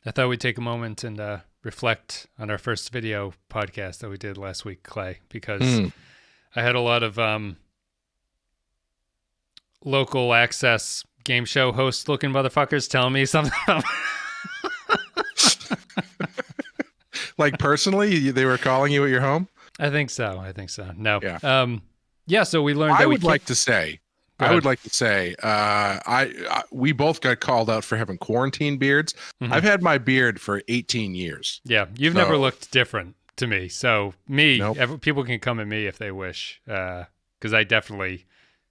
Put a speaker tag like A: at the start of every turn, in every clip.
A: I thought we'd take a moment and reflect on our first video podcast that we did last week, Clay, because I had a lot of local access game show host looking motherfuckers telling me something about
B: like personally, they were calling you at your home?
A: I think so. No.
B: Yeah.
A: Yeah, so we learned that
B: I would like to say, we both got called out for having quarantine beards. Mm-hmm. I've had my beard for 18 years.
A: Yeah, you've never looked different to me. So people can come at me if they wish, because I definitely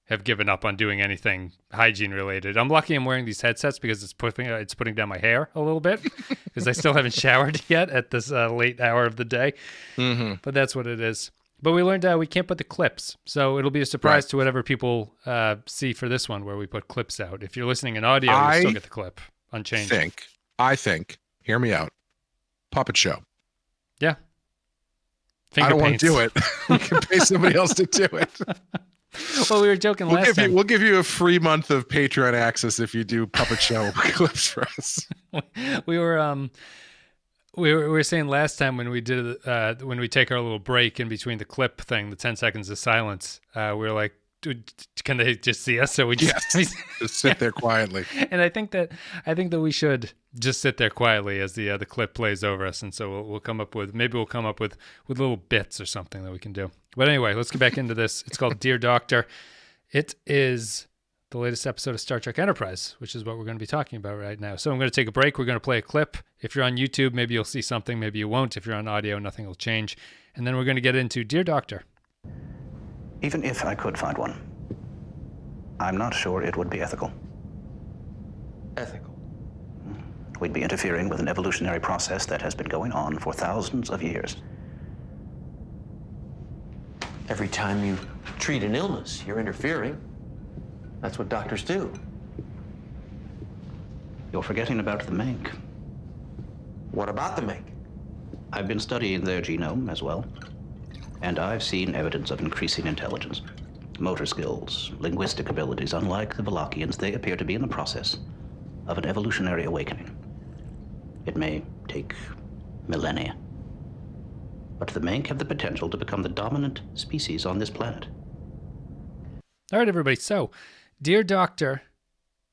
A: have given up on doing anything hygiene related. I'm lucky I'm wearing these headsets because it's putting down my hair a little bit because I still haven't showered yet at this late hour of the day. Mm-hmm. But that's what it is. But we learned we can't put the clips, so it'll be a surprise to whatever people see for this one where we put clips out. If you're listening in audio, you still get the clip unchanged.
B: I think, hear me out, puppet show.
A: Yeah.
B: I don't want to do it. You can pay somebody else to do it.
A: Well, we were joking last time.
B: We'll give you a free month of Patreon access if you do puppet show clips for us.
A: We were saying last time when we did when we take our little break in between the clip thing, the 10 seconds of silence, we were like, dude, can they just see us? So we just
B: sit there quietly.
A: And I think that we should just sit there quietly as the clip plays over us, and so we'll come up with little bits or something that we can do. But anyway, let's get back into this. It's called Dear Doctor. It is the latest episode of Star Trek Enterprise, which is what we're going to be talking about right now. So I'm going to take a break. We're going to play a clip. If you're on YouTube, maybe you'll see something. Maybe you won't. If you're on audio, nothing will change. And then we're going to get into Dear Doctor.
C: Even if I could find one, I'm not sure it would be ethical.
D: Ethical?
C: We'd be interfering with an evolutionary process that has been going on for thousands of years.
D: Every time you treat an illness, you're interfering. That's what doctors do.
C: You're forgetting about the mink.
D: What about the mink?
C: I've been studying their genome as well, and I've seen evidence of increasing intelligence, motor skills, linguistic abilities. Unlike the Valachians, they appear to be in the process of an evolutionary awakening. It may take millennia, but the mink have the potential to become the dominant species on this planet.
A: All right, everybody. So, Dear Doctor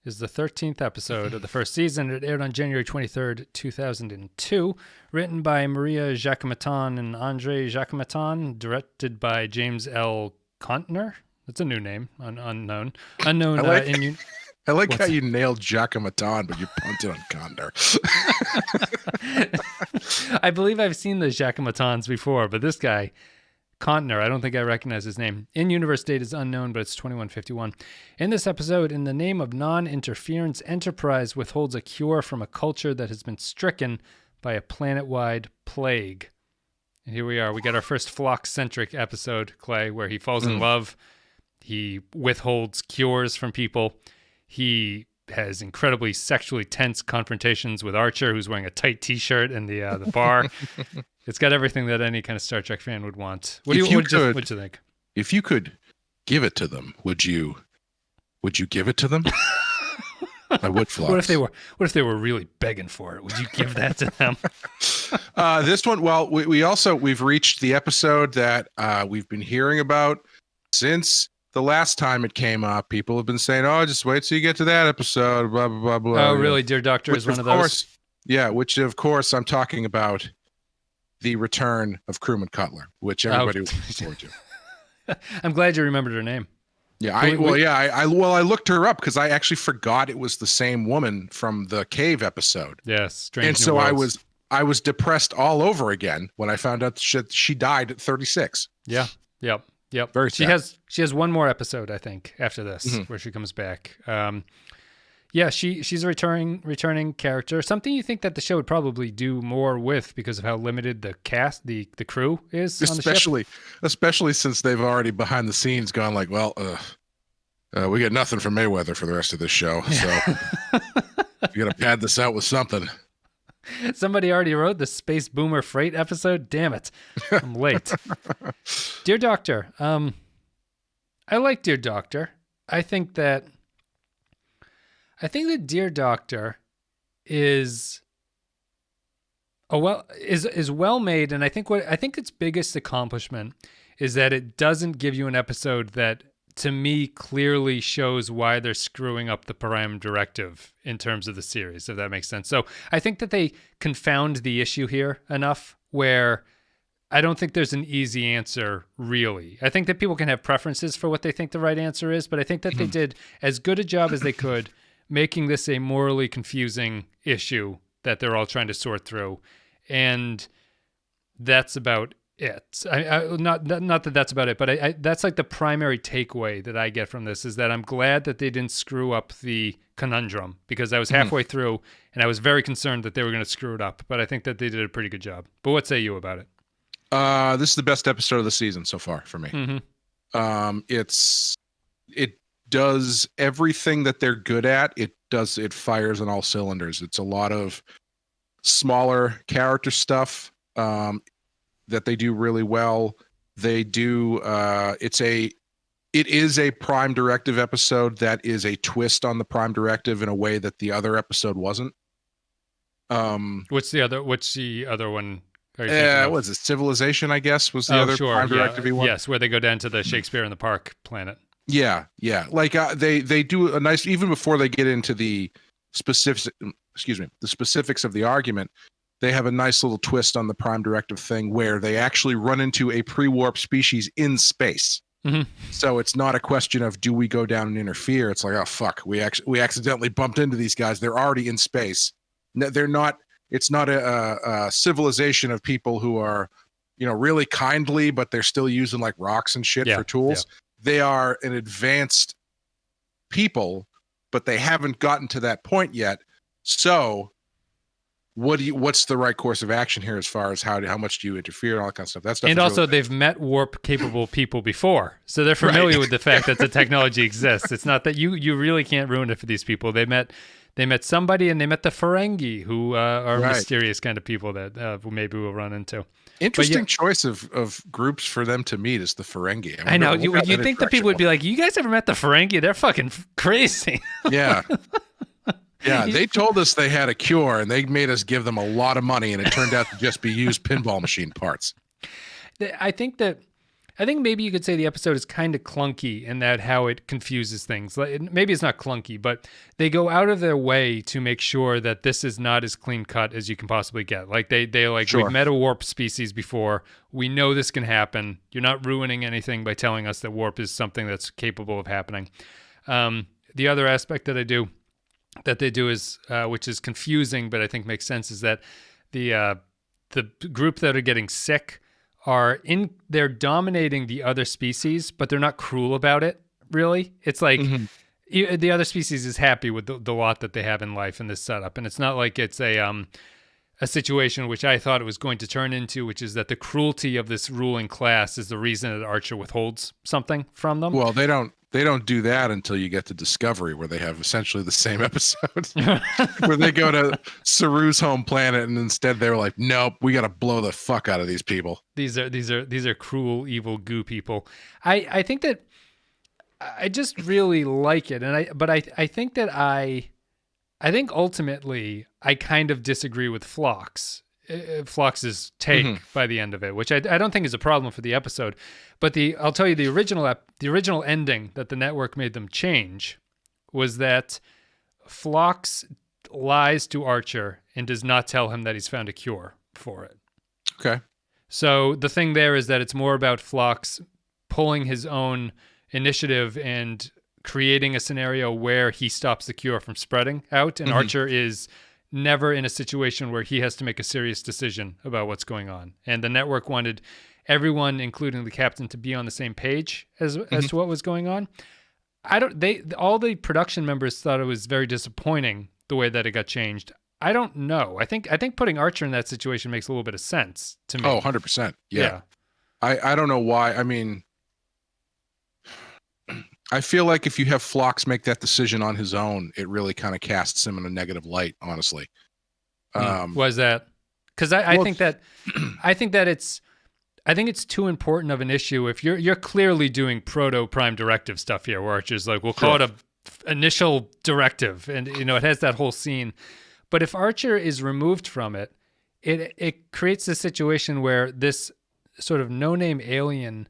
A: is the 13th episode of the first season. It aired on January 23rd, 2002. Written by Maria Jacquemetton and Andre Jacquemetton. Directed by James L. Cutler. That's a new name. Unknown.
B: I like how you nailed Jacquemetton, but you punted on Condor.
A: I believe I've seen the Jacquemettons before, but this guy, Cutler, I don't think I recognize his name. In-universe date is unknown, but it's 2151. In this episode, in the name of non-interference, Enterprise withholds a cure from a culture that has been stricken by a planet-wide plague. And here we are. We got our first Phlox-centric episode, Clay, where he falls in love. He withholds cures from people. He has incredibly sexually tense confrontations with Archer, who's wearing a tight T-shirt in the bar. It's got everything that any kind of Star Trek fan would want. What'd you think?
B: If you could give it to them, would you give it to them? I would, Phlox.
A: What if they were really begging for it? Would you give that to them?
B: This one, well, we've reached the episode that we've been hearing about since the last time it came up. People have been saying, "Oh, just wait till you get to that episode." Blah blah blah blah.
A: Oh, really? Dear Doctor is one of those.
B: Yeah, which of course I'm talking about the return of Crewman Cutler, which everybody was looking forward to.
A: I'm glad you remembered her name.
B: Yeah, I looked her up because I actually forgot it was the same woman from the cave episode.
A: Yes, Strange
B: and
A: New
B: so
A: Worlds.
B: I was depressed all over again when I found out she died at 36.
A: Yeah, yep.
B: Very sad.
A: She has one more episode, I think, after this, where she comes back. Yeah, she's a returning character. Something you think that the show would probably do more with because of how limited the cast, the crew is on the ship.
B: Especially since they've already behind the scenes gone like, well, we get nothing from Mayweather for the rest of this show, so you got to pad this out with something.
A: Somebody already wrote the Space Boomer Freight episode. Damn it, I'm late. Dear Doctor, I like Dear Doctor. I think that Dear Doctor is is well made, and I think its biggest accomplishment is that it doesn't give you an episode that, to me, clearly shows why they're screwing up the Prime Directive in terms of the series, if that makes sense. So I think that they confound the issue here enough where I don't think there's an easy answer, really. I think that people can have preferences for what they think the right answer is, but I think that they did as good a job as they could making this a morally confusing issue that they're all trying to sort through. And that's about it. Not that that's about it, but that's like the primary takeaway that I get from this, is that I'm glad that they didn't screw up the conundrum, because I was halfway through and I was very concerned that they were going to screw it up, but I think that they did a pretty good job. But what say you about it?
B: This is the best episode of the season so far for me. It does everything that they're good at. It fires on all cylinders. It's a lot of smaller character stuff that they do really well. They do it is a Prime Directive episode that is a twist on the Prime Directive in a way that the other episode wasn't.
A: What's the other one?
B: Was it Civilization, I guess, was the other Prime Directive one?
A: Yes, where they go down to the Shakespeare in the Park planet.
B: Yeah. Like they do a nice, even before they get into the specifics of the argument, they have a nice little twist on the Prime Directive thing where they actually run into a pre-warp species in space. So it's not a question of, do we go down and interfere? It's like, oh fuck, we accidentally bumped into these guys. They're already in space. They're not. It's not a civilization of people who are, really kindly, but they're still using like rocks and shit for tools. Yeah. They are an advanced people, but they haven't gotten to that point yet. So what's the right course of action here as far as how much do you interfere and all that kind of stuff? That stuff.
A: And also they've met warp capable people before. So they're familiar with the fact that the technology exists. It's not that you really can't ruin it for these people. They met somebody, and they met the Ferengi, who are mysterious kind of people that maybe we'll run into.
B: Interesting choice of groups for them to meet is the Ferengi.
A: I know. You think the people would be like, you guys ever met the Ferengi? They're fucking crazy.
B: Yeah. Yeah, they told us they had a cure, and they made us give them a lot of money, and it turned out to just be used pinball machine parts.
A: I think maybe you could say the episode is kind of clunky in that how it confuses things. Maybe it's not clunky, but they go out of their way to make sure that this is not as clean cut as you can possibly get. Like they like, sure, we've met a warp species before. We know this can happen. You're not ruining anything by telling us that warp is something that's capable of happening. The other aspect that they do is, which is confusing, but I think makes sense, is that the group that are getting sick they're dominating the other species, but they're not cruel about it, really. It's like the other species is happy with the lot that they have in life in this setup. And it's not like it's a situation which I thought it was going to turn into, which is that the cruelty of this ruling class is the reason that Archer withholds something from them.
B: Well, they don't do that until you get to Discovery, where they have essentially the same episode where they go to Saru's home planet, and instead they were like, nope, we got to blow the fuck out of these people.
A: These are cruel, evil goo people. I think that I just really like it. I think ultimately I kind of disagree with Phlox's take by the end of it, which I don't think is a problem for the episode. But I'll tell you, the original ending that the network made them change was that Phlox lies to Archer and does not tell him that he's found a cure for it.
B: Okay.
A: So the thing there is that it's more about Phlox pulling his own initiative and creating a scenario where he stops the cure from spreading out, and Archer is never in a situation where he has to make a serious decision about what's going on. And the network wanted everyone, including the captain, to be on the same page as to what was going on. All the production members thought it was very disappointing the way that it got changed. I don't know. I think putting Archer in that situation makes a little bit of sense to me.
B: Oh, 100%. Yeah. I don't know why. I mean, I feel like if you have Phlox make that decision on his own, it really kind of casts him in a negative light, honestly.
A: Was that? Because I think that it's too important of an issue. If you're clearly doing proto Prime Directive stuff here, where Archer's like, we'll call it a initial directive, and it has that whole scene. But if Archer is removed from it, it creates this situation where this sort of no-name alien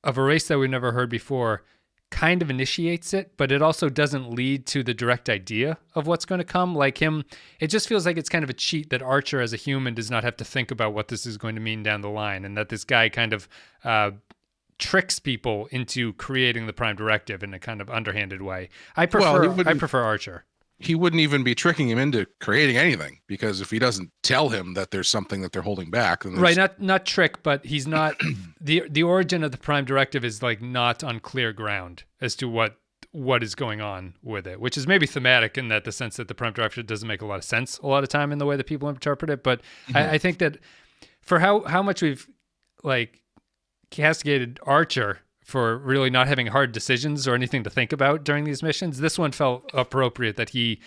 A: of a race that we've never heard before kind of initiates it, but it also doesn't lead to the direct idea of what's going to come. Like him, it just feels like it's kind of a cheat that Archer as a human does not have to think about what this is going to mean down the line, and that this guy kind of tricks people into creating the Prime Directive in a kind of underhanded way. I prefer Archer.
B: He wouldn't even be tricking him into creating anything, because if he doesn't tell him that there's something that they're holding back, then
A: right, not trick, but he's not the origin of the Prime Directive is like not on clear ground as to what is going on with it, which is maybe thematic in that the sense that the Prime Directive doesn't make a lot of sense a lot of time in the way that people interpret it. But I think that for how much we've like castigated Archer for really not having hard decisions or anything to think about during these missions, this one felt appropriate that he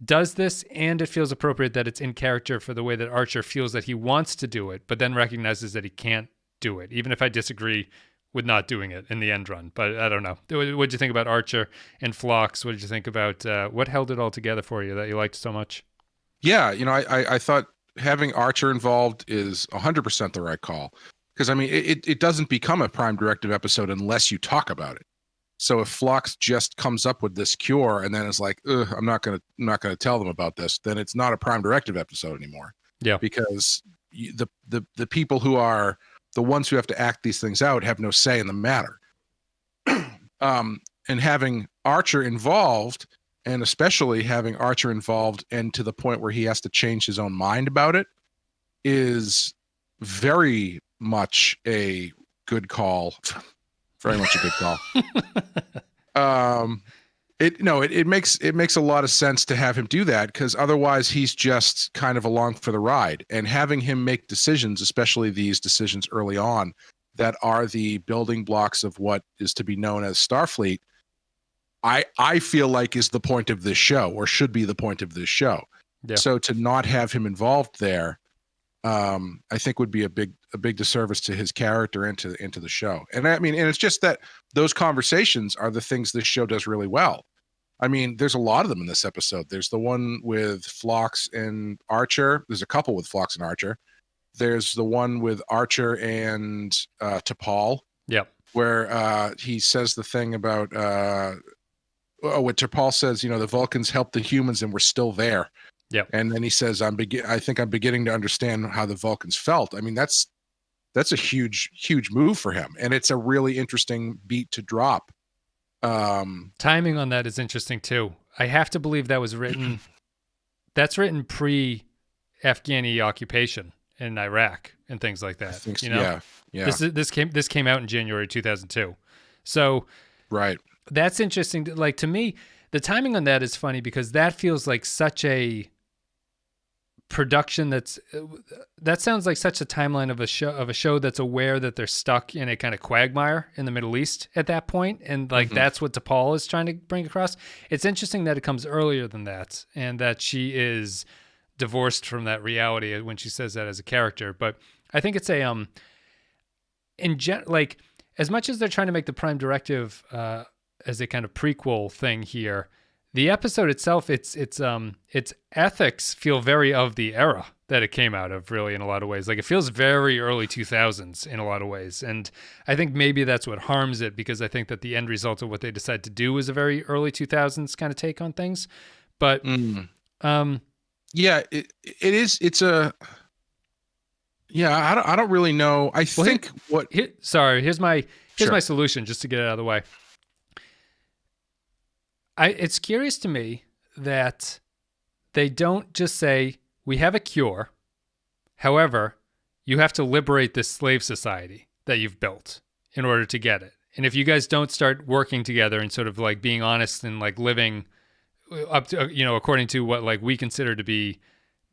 A: does this, and it feels appropriate that it's in character for the way that Archer feels that he wants to do it, but then recognizes that he can't do it, even if I disagree with not doing it in the end run. But I don't know. What did you think about Archer and Phlox? What did you think about what held it all together for you that you liked so much?
B: Yeah, I thought having Archer involved is 100% the right call. Because, I mean, it doesn't become a Prime Directive episode unless you talk about it. So if Phlox just comes up with this cure and then is like, I'm not gonna tell them about this, then it's not a Prime Directive episode anymore.
A: Yeah.
B: Because the people who are the ones who have to act these things out have no say in the matter. And having Archer involved, and especially having Archer involved and to the point where he has to change his own mind about it, is very much a good call. Very much a good call. It makes a lot of sense to have him do that, because otherwise he's just kind of along for the ride. And having him make decisions, especially these decisions early on, that are the building blocks of what is to be known as Starfleet, I feel like is the point of this show, or should be the point of this show. Yeah. So to not have him involved there, I think would be a big disservice to his character and to the show. And I mean, and it's just that those conversations are the things this show does really well. I mean, there's a lot of them in this episode. There's the one with Phlox and Archer. There's a couple with Phlox and Archer. There's the one with Archer and T'Pol.
A: Yep. Where
B: he says the thing about what T'Pol says, the Vulcans helped the humans and we're still there.
A: Yeah.
B: And then he says, I think I'm beginning to understand how the Vulcans felt. I mean, that's a huge move for him. And it's a really interesting beat to drop.
A: Timing on that is interesting too. I have to believe that was written, that's written pre-Afghani occupation in Iraq and things like that. I think so, yeah. This came out in January 2002. So
B: right.
A: That's interesting. Like, to me, the timing on that is funny because that feels like such a production that sounds like such a timeline of a show that's aware that they're stuck in a kind of quagmire in the Middle East at that point, and like that's what T'Pol is trying to bring across. It's interesting that it comes earlier than that, and that she is divorced from that reality when she says that as a character. But I think it's a like, as much as they're trying to make the Prime Directive as a kind of prequel thing here, the episode itself, its ethics feel very of the era that it came out of, really, in a lot of ways. Like, it feels very early 2000s in a lot of ways. And I think maybe that's what harms it, because I think that the end result of what they decide to do is a very early 2000s kind of take on things. But
B: yeah, it is. It's a I don't really know. Here's my solution, just to get it out of the way. It's curious to me that they don't just say, we have a cure. However, you have to liberate this slave society that you've built in order to get it. And if you guys don't start working together and sort of like being honest and like living up to, according to what like we consider to be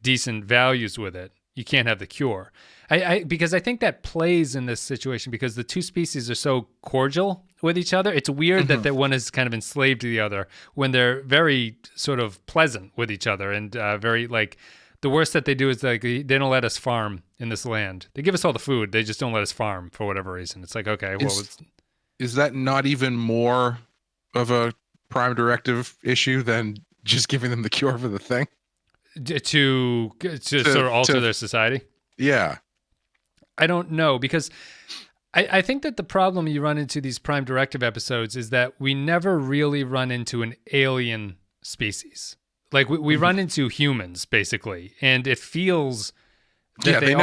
B: decent values with it, you can't have the cure. Because I think that plays in this situation, because the two species are so cordial with each other. It's weird that one is kind of enslaved to the other when they're very sort of pleasant with each other, and very like, the worst that they do is like, they don't let us farm in this land. They give us all the food. They just don't let us farm for whatever reason. It's like, okay, well, is that not even more of a Prime Directive issue than just giving them the cure for the thing?
A: to sort of alter their society.
B: Yeah.
A: I don't know, because I think that the problem you run into these Prime Directive episodes is that we never really run into an alien species. Like we run into humans basically, and it feels that
B: they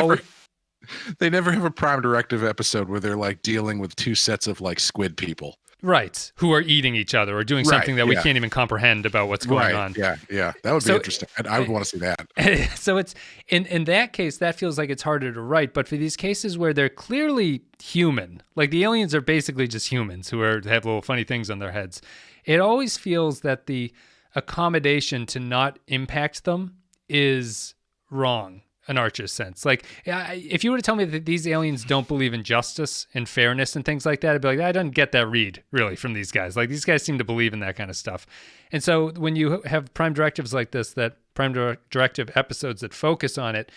B: never have a Prime Directive episode where they're like dealing with two sets of like squid people.
A: Right, who are eating each other or doing something that we can't even comprehend about what's going on.
B: Yeah, that would be interesting. I would want to see that.
A: So it's in that case, that feels like it's harder to write. But for these cases where they're clearly human, like the aliens are basically just humans who have little funny things on their heads, it always feels that the accommodation to not impact them is wrong. An Archer's sense. Like, if you were to tell me that these aliens don't believe in justice and fairness and things like that, I'd be like, I don't get that read, really, from these guys. Like, these guys seem to believe in that kind of stuff. And so when you have Prime Directives like this, that Prime Directive episodes that focus on it,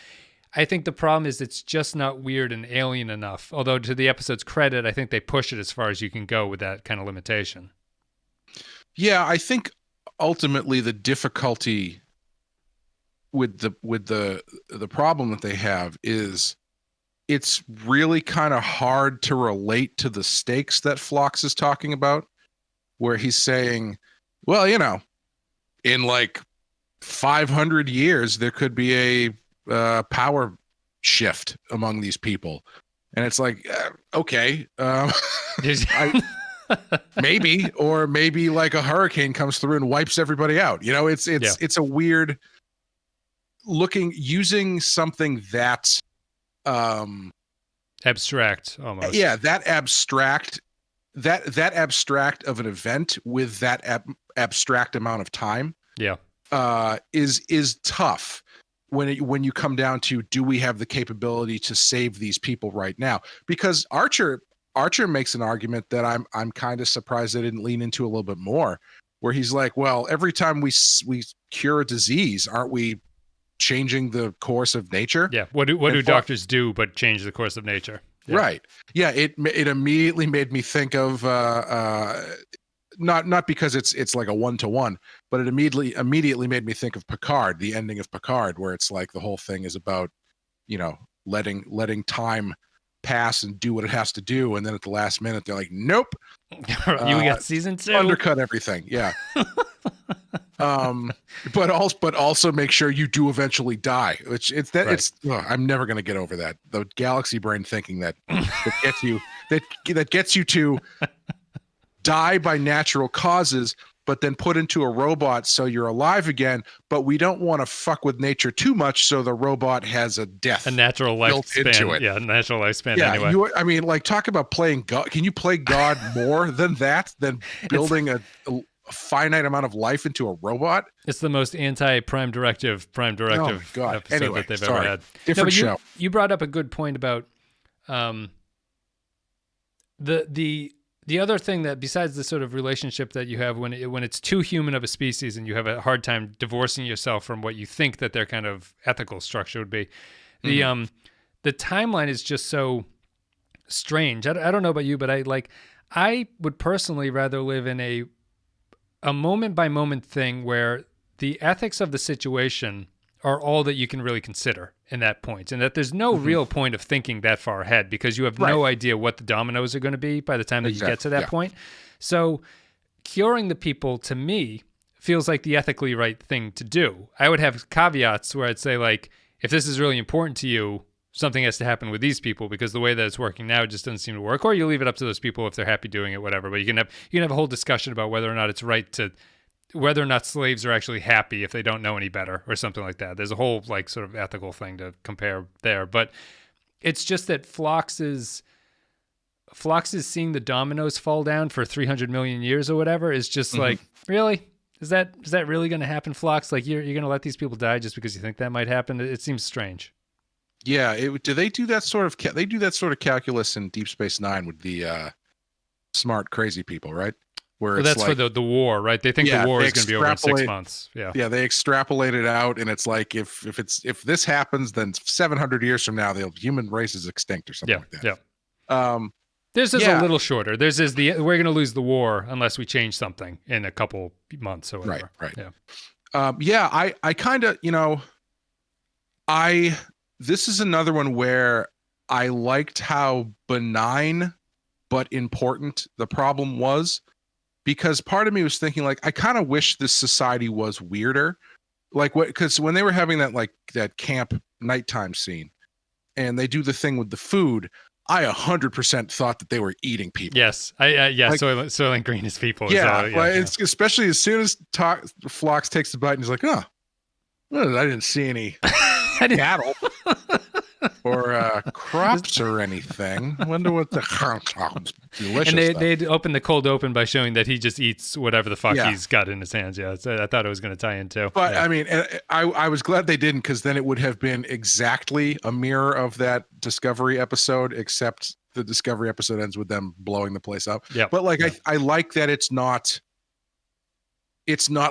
A: I think the problem is it's just not weird and alien enough. Although, to the episode's credit, I think they push it as far as you can go with that kind of limitation.
B: Yeah, I think ultimately the difficulty with the problem that they have is it's really kind of hard to relate to the stakes that Phlox is talking about, where he's saying, well, in like 500 years there could be a power shift among these people, and it's like okay, maybe like a hurricane comes through and wipes everybody out. It's a weird using something that's
A: abstract almost.
B: Yeah, that abstract of an event with that abstract amount of time.
A: Yeah.
B: Is tough when you come down to, do we have the capability to save these people right now? Because Archer makes an argument that I'm kind of surprised they didn't lean into a little bit more, where he's like, well, every time we cure a disease, aren't we changing the course of nature?
A: Yeah. What do doctors do but change the course of nature? Yeah.
B: Right. Yeah. It immediately made me think of not because it's like a 1-to-1, but it immediately made me think of Picard, the ending of Picard, where it's like the whole thing is about, letting time pass and do what it has to do, and then at the last minute they're like, nope.
A: You got season 2.
B: Undercut everything. Yeah. But also make sure you do eventually die, which I'm never going to get over that. The galaxy brain thinking that gets you to die by natural causes, but then put into a robot so you're alive again. But we don't want to fuck with nature too much, so the robot has a natural lifespan into it.
A: Yeah, natural lifespan. Yeah,
B: anyway. Talk about playing God. Can you play God more than that? Than building a finite amount of life into a robot? It's
A: the most anti-Prime Directive episode that they've ever had.
B: Different show.
A: You brought up a good point about the other thing, that besides the sort of relationship that you have when it's too human of a species and you have a hard time divorcing yourself from what you think that their kind of ethical structure would be, the timeline is just so strange. I don't know about you, but I would personally rather live in a moment by moment thing where the ethics of the situation are all that you can really consider in that point, and that there's no real point of thinking that far ahead, because you have no idea what the dominoes are going to be by the time that you get to that point. So curing the people, to me, feels like the ethically right thing to do. I would have caveats where I'd say, like, if this is really important to you, something has to happen with these people, because the way that it's working now, it just doesn't seem to work. Or you leave it up to those people if they're happy doing it, whatever. But you can have a whole discussion about whether or not it's right to, whether or not slaves are actually happy if they don't know any better or something like that. There's a whole like sort of ethical thing to compare there. But it's just that Phlox is seeing the dominoes fall down for 300 million years or whatever is just like, really? Is that really going to happen, Phlox? Like you're going to let these people die just because you think that might happen? It seems strange.
B: Yeah. Do they do that sort of calculus in Deep Space Nine with the smart, crazy people, right? Where
A: that's like, for the war, right? They think the war is going to be over in 6 months. Yeah.
B: Yeah. They extrapolate it out, and it's like, if this happens, then 700 years from now, the human race is extinct or something like that.
A: Yeah. This is a little shorter. This is we're going to lose the war unless we change something in a couple months or whatever.
B: Right.
A: Yeah.
B: I kind of, this is another one where I liked how benign but important the problem was, because part of me was thinking, like, I kind of wish this society was weirder. Like, what, because when they were having that camp nighttime scene and they do the thing with the food, I 100% thought that they were eating people.
A: Yes. Soylent Green is people.
B: Yeah. It's especially as soon as Phlox takes the bite and he's like, oh, well, I didn't see any cattle or crops or anything. Wonder what the delicious.
A: And they'd open the cold open by showing that he just eats whatever the fuck he's got in his hands. Yeah, so I thought it was going to tie in too.
B: But I mean, I was glad they didn't, because then it would have been exactly a mirror of that Discovery episode, except the Discovery episode ends with them blowing the place up.
A: Yeah.
B: But I like that it's not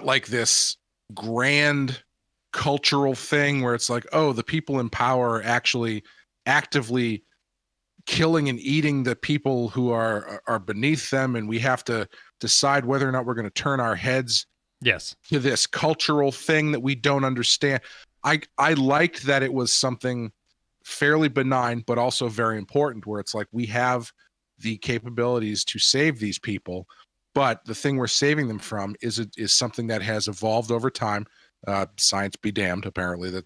B: like this grand cultural thing where it's like, oh, the people in power are actually actively killing and eating the people who are beneath them, and we have to decide whether or not we're going to turn our heads to this cultural thing that we don't understand. I liked that it was something fairly benign but also very important, where it's like, we have the capabilities to save these people, but the thing we're saving them from is something that has evolved over time. Science be damned. Apparently that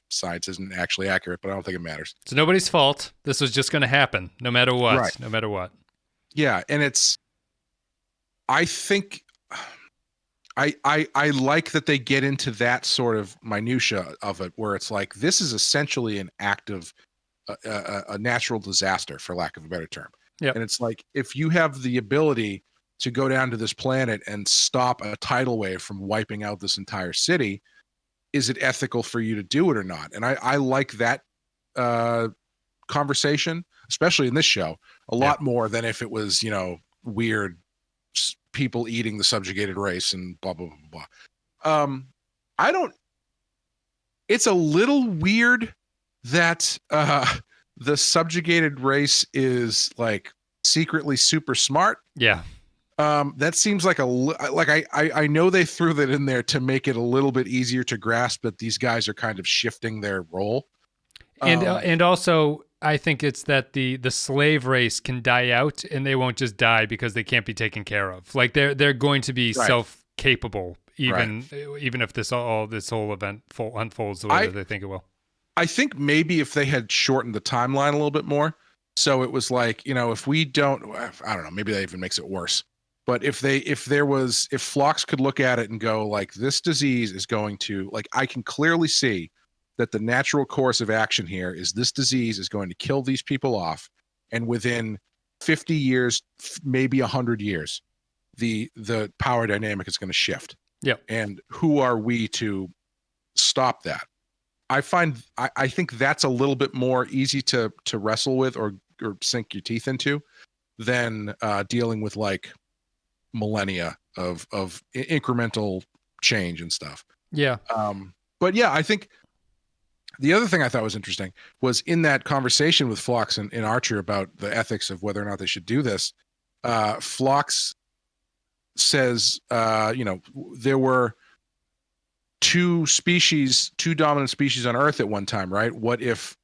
B: science isn't actually accurate, but I don't think it matters.
A: It's nobody's fault. This was just going to happen no matter what.
B: Right.
A: No matter what.
B: Yeah. And I think I like that they get into that sort of minutia of it, where it's like, this is essentially an act of a natural disaster, for lack of a better term.
A: Yeah.
B: And it's like, if you have the ability to go down to this planet and stop a tidal wave from wiping out this entire city, is it ethical for you to do it or not? And I like that conversation, especially in this show, a lot more than if it was, weird people eating the subjugated race and blah, blah, blah, blah. It's a little weird that the subjugated race is like secretly super smart.
A: Yeah.
B: That seems like I know they threw that in there to make it a little bit easier to grasp that these guys are kind of shifting their role.
A: And also, I think it's that the slave race can die out, and they won't just die because they can't be taken care of. Like they're going to be self-capable, even if this whole event unfolds the way that they think it will.
B: I think maybe if they had shortened the timeline a little bit more, so it was like, if we don't, I don't know, maybe that even makes it worse. But if Phlox could look at it and go, like, this disease is going to, like, I can clearly see that the natural course of action here is this disease is going to kill these people off. And within 50 years, maybe 100 years, the power dynamic is going to shift.
A: Yeah.
B: And who are we to stop that? I think that's a little bit more easy to wrestle with or sink your teeth into than dealing with, like, millennia of incremental change and stuff.
A: Yeah.
B: But yeah, I think the other thing I thought was interesting was in that conversation with Phlox and Archer about the ethics of whether or not they should do this. Phlox says, there were two dominant species on Earth at one time, right? What if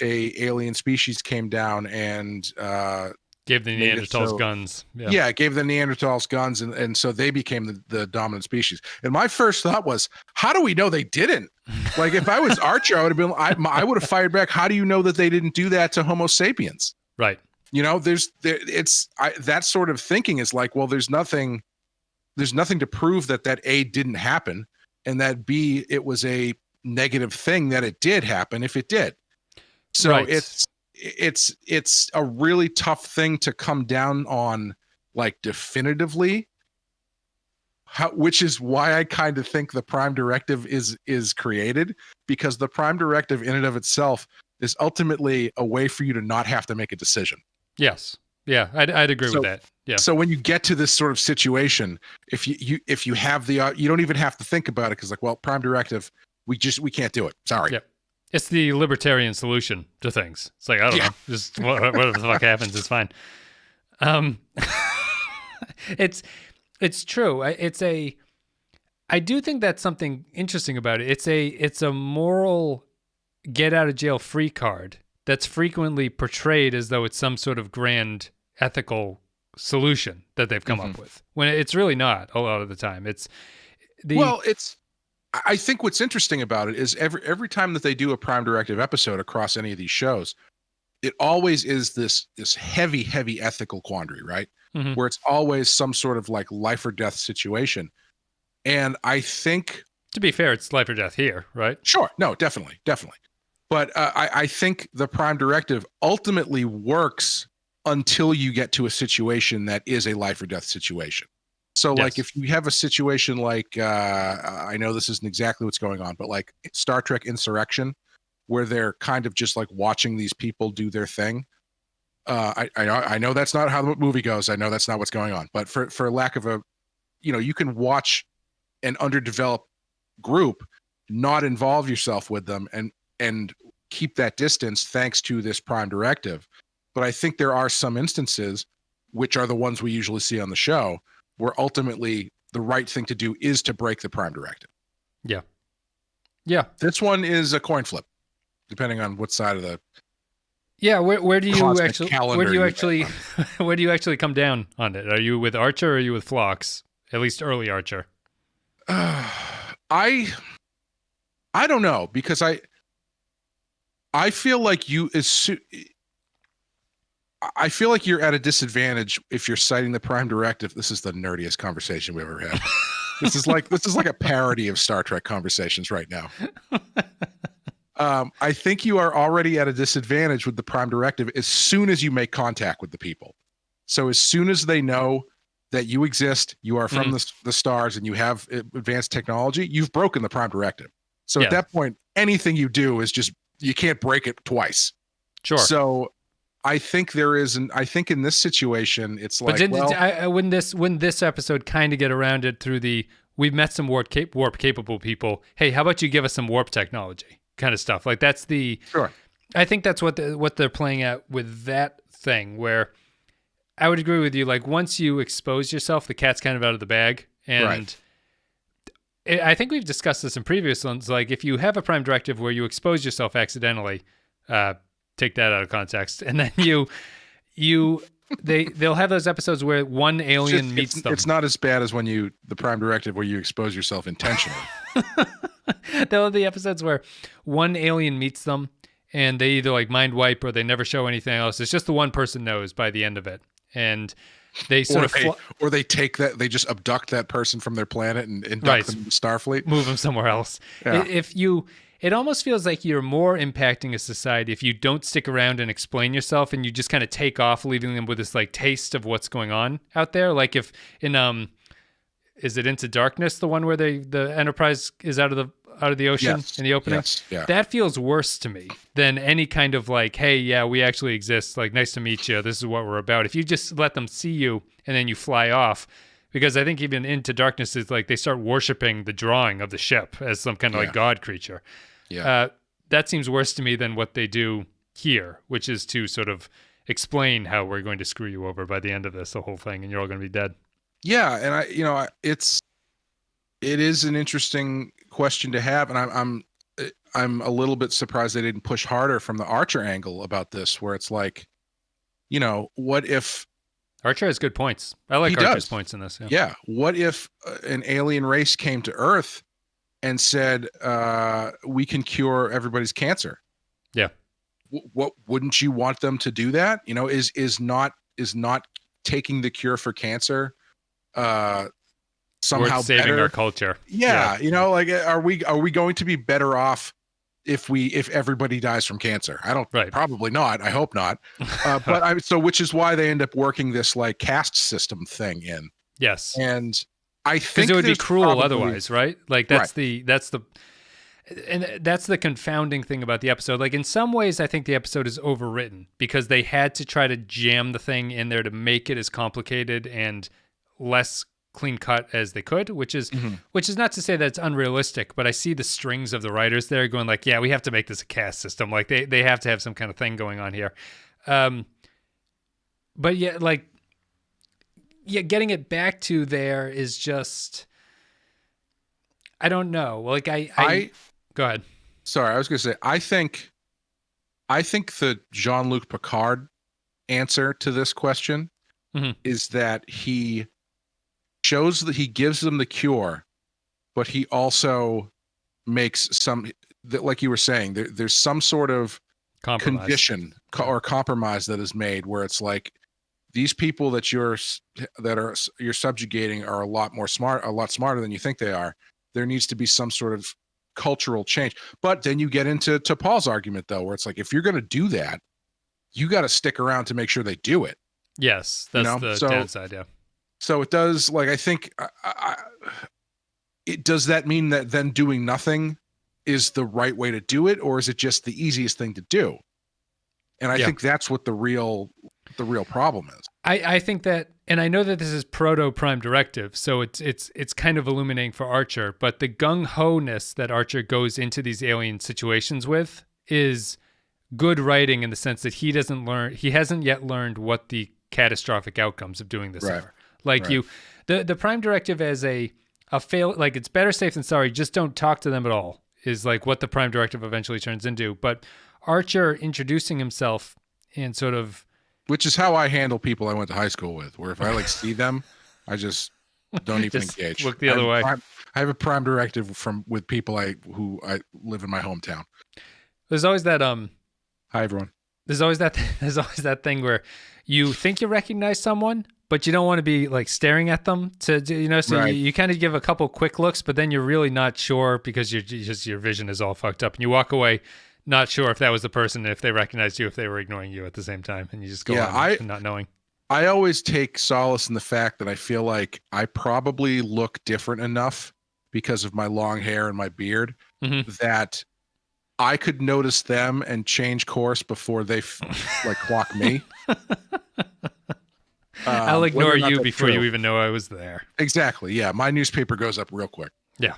B: a alien species came down and
A: gave the Neanderthals guns.
B: Yeah, it gave the Neanderthals guns, and so they became the dominant species. And my first thought was, how do we know they didn't? Like, if I was Archer, I would have been, I would have fired back. How do you know that they didn't do that to Homo sapiens?
A: Right.
B: That sort of thinking is like, well, there's nothing to prove that A, didn't happen, and that B, it was a negative thing that it did happen if it did. So it's a really tough thing to come down on, like, definitively, which is why I kind of think the Prime Directive is created, because the Prime Directive in and of itself is ultimately a way for you to not have to make a decision.
A: Yes. Yeah, I'd agree with that. Yeah.
B: So when you get to this sort of situation, if you have you don't even have to think about it, because, like, well, Prime Directive, we can't do it. Sorry.
A: Yep. It's the libertarian solution to things. It's like, I don't know, just whatever the fuck happens, it's fine. It's true. I do think that's something interesting about it. It's a moral get out of jail free card that's frequently portrayed as though it's some sort of grand ethical solution that they've come up with, when it's really not a lot of the time.
B: I think what's interesting about it is every time that they do a Prime Directive episode across any of these shows, it always is this heavy ethical quandary, right? Where it's always some sort of like life or death situation. And I think,
A: to be fair, it's life or death here, right?
B: Sure. No, definitely. But I think the Prime Directive ultimately works until you get to a situation that is a life or death situation. So like if you have a situation like, I know this isn't exactly what's going on, but like Star Trek Insurrection, where they're kind of just like watching these people do their thing. I know that's not how the movie goes. I know that's not what's going on, but for lack of a, you can watch an underdeveloped group, not involve yourself with them and keep that distance thanks to this Prime Directive. But I think there are some instances, which are the ones we usually see on the show, where ultimately the right thing to do is to break the Prime Directive.
A: Yeah. Yeah.
B: This one is a coin flip, depending on what side of the
A: where do you actually
B: calendar
A: where do you actually come down on it? Are you with Archer or are you with Phlox? At least early Archer.
B: I don't know, because I feel like I feel like you're at a disadvantage if you're citing the Prime Directive. This is the nerdiest conversation we've ever had. This is like a parody of Star Trek conversations right now. I think you are already at a disadvantage with the Prime Directive as soon as you make contact with the people. So as soon as they know that you exist, you are from the stars, and you have advanced technology, you've broken the Prime Directive. So at that point, anything you do is just, you can't break it twice.
A: Sure.
B: So I think I think in this situation, it's like,
A: when this episode kind of get around it through we've met some warp capable people. Hey, how about you give us some warp technology kind of stuff? Like that's
B: sure.
A: I think that's what they're playing at with that thing, where I would agree with you. Like once you expose yourself, the cat's kind of out of the bag. And I think we've discussed this in previous ones. Like if you have a Prime Directive where you expose yourself accidentally, take that out of context, and then they'll have those episodes where one alien meets them.
B: It's not as bad as the Prime Directive where you expose yourself intentionally.
A: They'll have the episodes where one alien meets them and they either like mind wipe or they never show anything else. It's just the one person knows by the end of it. And they
B: or they take that, they just abduct that person from their planet and induct them into Starfleet,
A: move them somewhere else. Yeah. It almost feels like you're more impacting a society if you don't stick around and explain yourself, and you just kind of take off, leaving them with this like taste of what's going on out there. Like if in is it Into Darkness, the one where the Enterprise is out of the ocean in the opening?
B: Yes, yeah.
A: That feels worse to me than any kind of like, hey, yeah, we actually exist. Like, nice to meet you. This is what we're about. If you just let them see you and then you fly off, because I think even Into Darkness is like they start worshiping the drawing of the ship as some kind of like god creature.
B: Yeah.
A: That seems worse to me than what they do here, which is to sort of explain how we're going to screw you over by the end of this, the whole thing, and you're all going to be dead.
B: Yeah, and it is an interesting question to have, and I'm a little bit surprised they didn't push harder from the Archer angle about this, where it's like, what if
A: Archer has good points. I like Archer's points in this.
B: Yeah. What if an alien race came to Earth and said, we can cure everybody's cancer?
A: Yeah.
B: What wouldn't you want them to do that? Is not taking the cure for cancer somehow
A: worth saving
B: better?
A: Our culture?
B: Yeah. Like are we going to be better off if everybody dies from cancer? Probably not. I hope not. But which is why they end up working this like caste system thing in.
A: Yes.
B: And I think
A: because it would be cruel otherwise, right? Like that's the confounding thing about the episode. Like in some ways, I think the episode is overwritten because they had to try to jam the thing in there to make it as complicated and less clean cut as they could, which is not to say that it's unrealistic, but I see the strings of the writers there going like, yeah, we have to make this a caste system. Like they have to have some kind of thing going on here. But yeah, like, yeah, getting it back to there is just, I don't know. Like I go ahead.
B: Sorry, I was going to say, I think the Jean-Luc Picard answer to this question is that he shows that he gives them the cure, but he also makes some, like you were saying, there's some sort of condition or compromise that is made where it's like, these people that you're subjugating are a lot smarter than you think they are. There needs to be some sort of cultural change. But then you get into Paul's argument, though, where it's like, if you're going to do that, you got to stick around to make sure they do it.
A: Yes, that's the downside. Yeah.
B: So it does. Like, I think does that mean that then doing nothing is the right way to do it, or is it just the easiest thing to do? And I think that's what the real problem is.
A: I think that, and I know that this is proto Prime Directive, so it's kind of illuminating for Archer, but the gung-ho-ness that Archer goes into these alien situations with is good writing in the sense that he hasn't yet learned what the catastrophic outcomes of doing this are. Like the Prime Directive as a fail, like it's better safe than sorry, just don't talk to them at all, is like what the Prime Directive eventually turns into. But Archer introducing himself and sort of,
B: which is how I handle people I went to high school with, where if I like see them, I just don't even engage.
A: Look the other way.
B: I have a Prime Directive with people who I live in my hometown.
A: There's always that
B: Hi everyone.
A: There's always that thing where you think you recognize someone, but you don't want to be like staring at them so you kind of give a couple quick looks, but then you're really not sure because your vision is all fucked up and you walk away not sure if that was the person, if they recognized you, if they were ignoring you at the same time, and you just go on not knowing.
B: I always take solace in the fact that I feel like I probably look different enough because of my long hair and my beard that I could notice them and change course before they clock me.
A: I'll ignore you before you even know I was there.
B: Exactly. Yeah. My newspaper goes up real quick.
A: Yeah.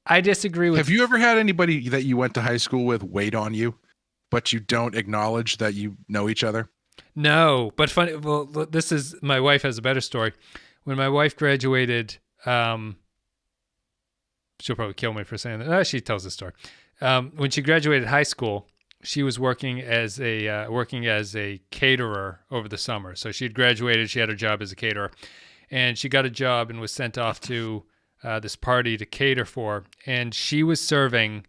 A: I disagree with.
B: Have you ever had anybody that you went to high school with wait on you, but you don't acknowledge that you know each other?
A: No, but funny. Well, my wife has a better story. When my wife graduated, she'll probably kill me for saying that. She tells the story. When she graduated high school, she was working as a caterer over the summer. So she had graduated. She had her job as a caterer, and she got a job and was sent off to this party to cater for, and she was serving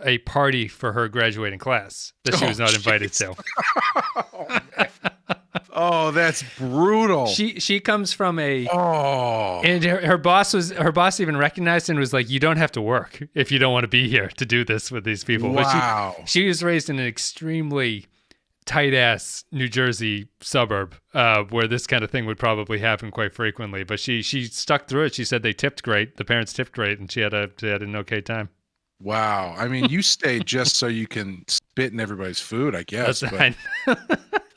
A: a party for her graduating class that she was not invited to.
B: Oh, that's brutal.
A: She comes from and her boss even recognized it and was like, you don't have to work if you don't want to be here to do this with these people.
B: Wow.
A: But she was raised in an extremely tight-ass New Jersey suburb where this kind of thing would probably happen quite frequently. But she stuck through it. She said they tipped great. The parents tipped great, and she had an okay time.
B: Wow. I mean, you stay just so you can spit in everybody's food, I guess.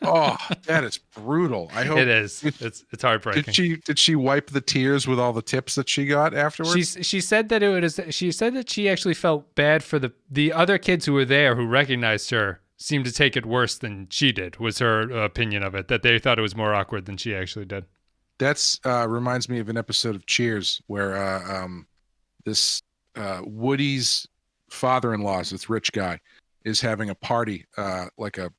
B: Oh, that is brutal. I hope
A: it is. It's heartbreaking.
B: Did she wipe the tears with all the tips that she got afterwards?
A: She said that she said that she actually felt bad for the other kids who were there who recognized her. Seemed to take it worse than she did, was her opinion of it, that they thought it was more awkward than she actually did.
B: That's reminds me of an episode of Cheers where this Woody's father-in-law, this rich guy, is having a party, like a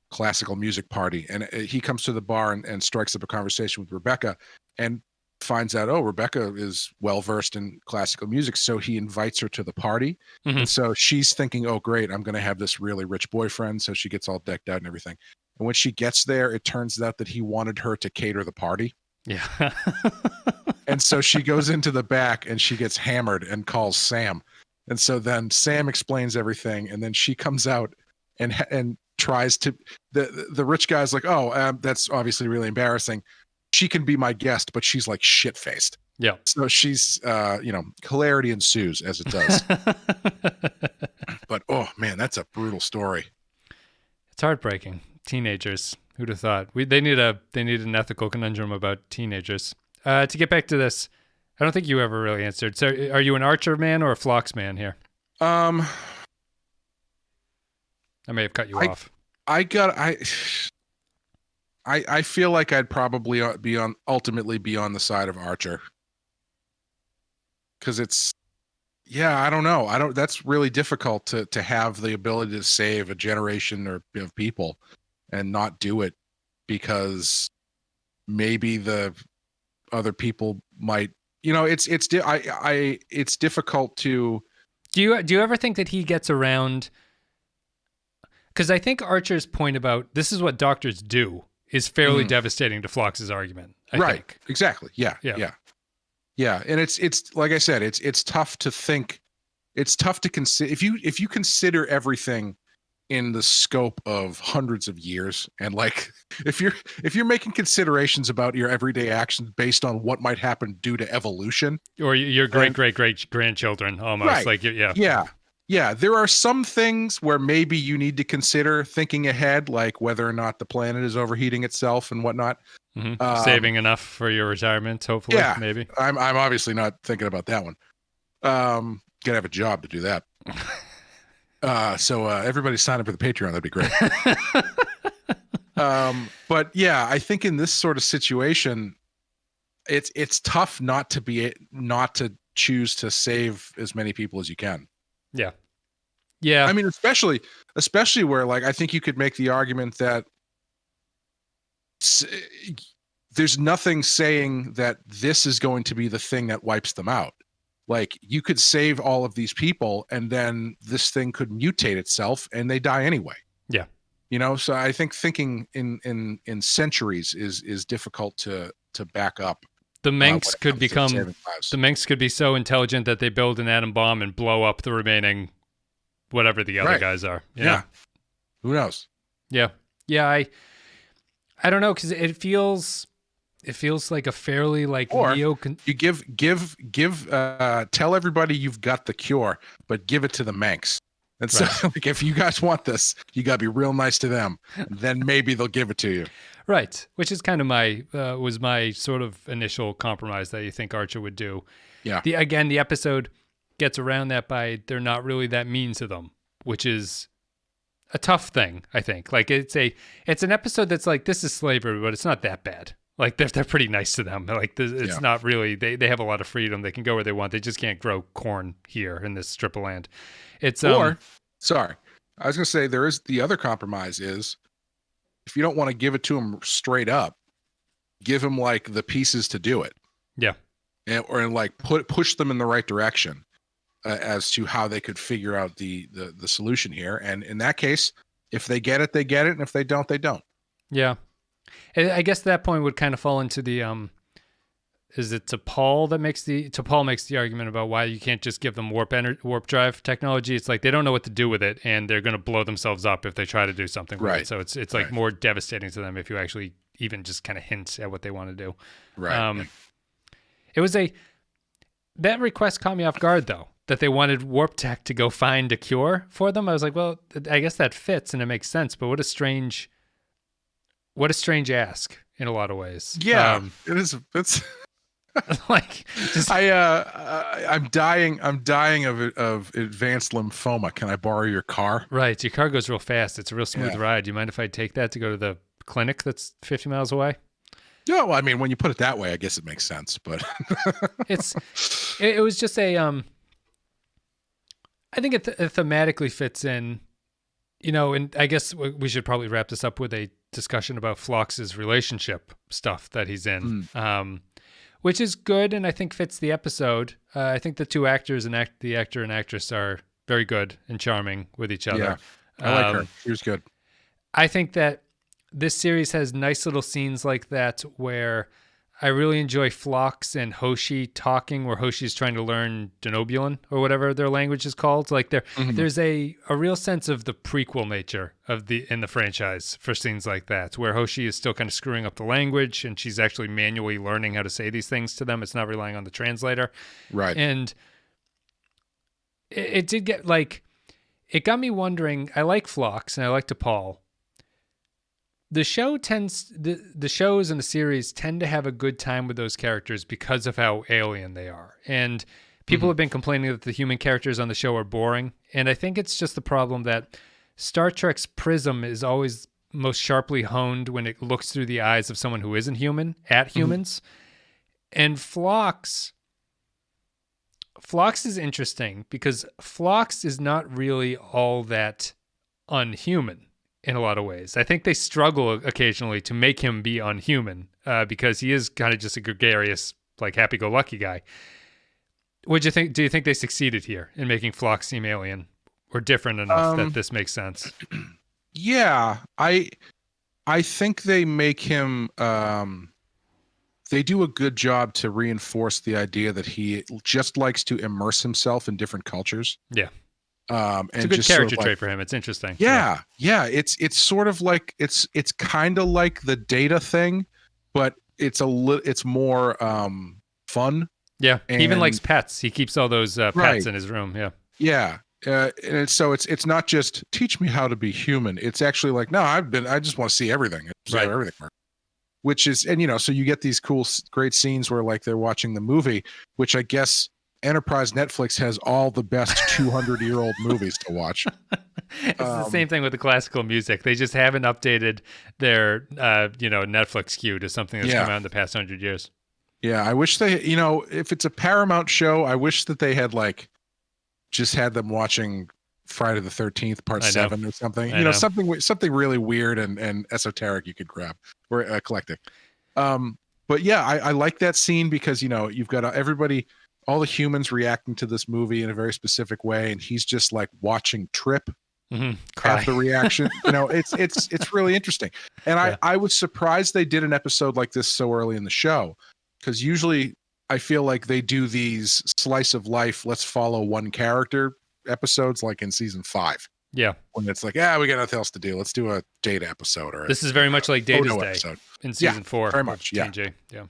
B: classical music party, and he comes to the bar and strikes up a conversation with Rebecca and finds out, Rebecca is well-versed in classical music, so he invites her to the party. And so she's thinking, oh great, I'm going to have this really rich boyfriend, so she gets all decked out and everything. And when she gets there, it turns out that he wanted her to cater the party.
A: Yeah.
B: And so she goes into the back and she gets hammered and calls Sam. And so then Sam explains everything, and then she comes out and tries to, the rich guy's like, that's obviously really embarrassing. She can be my guest, but she's like shit-faced.
A: Yeah.
B: So she's, hilarity ensues as it does. But, oh man, that's a brutal story.
A: It's heartbreaking. Teenagers. Who'd have thought? They need an ethical conundrum about teenagers. To get back to this, I don't think you ever really answered. So are you an Archer man or a Phlox man here? I may have cut you off.
B: I feel like I'd probably ultimately be on the side of Archer. Because I don't know. That's really difficult to have the ability to save a generation of people and not do it because maybe the other people might, it's difficult to.
A: Do you ever think that he gets around? Because I think Archer's point about this is what doctors do is fairly devastating to Phlox's argument. I think.
B: Exactly. Yeah. And it's like I said, it's tough to think. It's tough to consider if you consider everything in the scope of hundreds of years, and like if you're making considerations about your everyday actions based on what might happen due to evolution
A: or your great grandchildren, almost
B: right.
A: like
B: Yeah, there are some things where maybe you need to consider thinking ahead, like whether or not the planet is overheating itself and whatnot.
A: Saving enough for your retirement, hopefully.
B: Yeah,
A: maybe.
B: I'm obviously not thinking about that one. Gotta have a job to do that. So everybody sign up for the Patreon. That'd be great. But yeah, I think in this sort of situation, it's tough not to choose to save as many people as you can.
A: Yeah.
B: I mean, especially where, like, I think you could make the argument that there's nothing saying that this is going to be the thing that wipes them out. Like, you could save all of these people and then this thing could mutate itself and they die anyway.
A: Yeah.
B: So I think thinking in centuries is difficult to back up.
A: The Manx could be so intelligent that they build an atom bomb and blow up the remaining whatever the other guys are.
B: Yeah. Who knows?
A: Yeah. I don't know, because it feels like a fairly like
B: you tell everybody you've got the cure, but give it to the Manx. And so, like, if you guys want this, you got to be real nice to them. Then maybe they'll give it to you.
A: Right, which is kind of was my sort of initial compromise that you think Archer would do.
B: Yeah.
A: The episode gets around that by they're not really that mean to them, which is a tough thing, I think. Like, it's an episode that's like, this is slavery, but it's not that bad. Like, they're pretty nice to them. Like, it's not really, they have a lot of freedom. They can go where they want. They just can't grow corn here in this strip of land.
B: Sorry, I was going to say, there is the other compromise is, if you don't want to give it to them straight up, give them like the pieces to do it.
A: Yeah.
B: Or like push them in the right direction as to how they could figure out the solution here. And in that case, if they get it, they get it. And if they don't, they don't.
A: Yeah. I guess that point would kind of fall into the, is it T'Pol makes the argument about why you can't just give them warp drive technology. It's like they don't know what to do with it, and they're going to blow themselves up if they try to do something with it. So it's like more devastating to them if you actually even just kind of hint at what they want to do.
B: Right.
A: That request caught me off guard, though, that they wanted warp tech to go find a cure for them. I was like, well, I guess that fits and it makes sense, but what a strange ask in a lot of ways.
B: Yeah, it is. It's
A: like,
B: I'm dying of advanced lymphoma. Can I borrow your car?
A: Right, your car goes real fast. It's a real smooth ride. Do you mind if I take that to go to the clinic that's 50 miles away?
B: Yeah, well, I mean, when you put it that way, I guess it makes sense. But
A: it was just I think it thematically fits in, and I guess we should probably wrap this up with a discussion about Phlox's relationship stuff that he's in. Which is good and I think fits the episode. I think the two actors and the actor and actress are very good and charming with each other.
B: Yeah, I like her. She was good.
A: I think that this series has nice little scenes like that where I really enjoy Phlox and Hoshi talking, where Hoshi's trying to learn Denobulan or whatever their language is called. Like there's a real sense of the prequel nature in the franchise for scenes like that, where Hoshi is still kind of screwing up the language and she's actually manually learning how to say these things to them. It's not relying on the translator.
B: Right.
A: And it did get it got me wondering. I like Phlox and I like T'Pol. The shows and the series tend to have a good time with those characters because of how alien they are. And people have been complaining that the human characters on the show are boring. And I think it's just the problem that Star Trek's prism is always most sharply honed when it looks through the eyes of someone who isn't human at humans. And Phlox is interesting because Phlox is not really all that unhuman in a lot of ways. I think they struggle occasionally to make him be unhuman because he is kind of just a gregarious, like happy-go-lucky guy. What do you think? Do you think they succeeded here in making Phlox seem alien or different enough that this makes sense?
B: Yeah, I think they make him. They do a good job to reinforce the idea that he just likes to immerse himself in different cultures.
A: Yeah.
B: And
A: it's a good
B: just
A: character
B: sort of
A: trait for him. It's interesting.
B: Yeah. It's sort of like it's kind of like the Data thing, but it's more fun.
A: Yeah. He even
B: And-
A: likes pets. He keeps all those pets
B: Right.
A: in his room. Yeah.
B: Yeah. And it's not just teach me how to be human. It's actually like, no, I just want to see everything.
A: Right.
B: Everything works. Which is, and so you get these cool, great scenes where like they're watching the movie, which I guess Enterprise Netflix has all the best 200-year-old movies to watch.
A: It's the same thing with the classical music. They just haven't updated their, Netflix queue to something that's come out in the past 100 years.
B: Yeah, I wish they, if it's a Paramount show, I wish that they had like just had them watching Friday the 13th Part 7 or something.
A: I know.
B: Something really weird and esoteric you could grab or eclectic. But yeah, I like that scene because you've got everybody, all the humans reacting to this movie in a very specific way, and he's just like watching Trip. Half the reaction. It's really interesting. And I was surprised they did an episode like this so early in the show, because usually I feel like they do these slice of life, let's follow one character episodes like in season 5.
A: Yeah.
B: When it's like, we got nothing else to do. Let's do a Data episode. Or
A: This is very much like Data's
B: Photo
A: Day
B: episode.
A: in season 4.
B: Very much, yeah.
A: TNG. Yeah.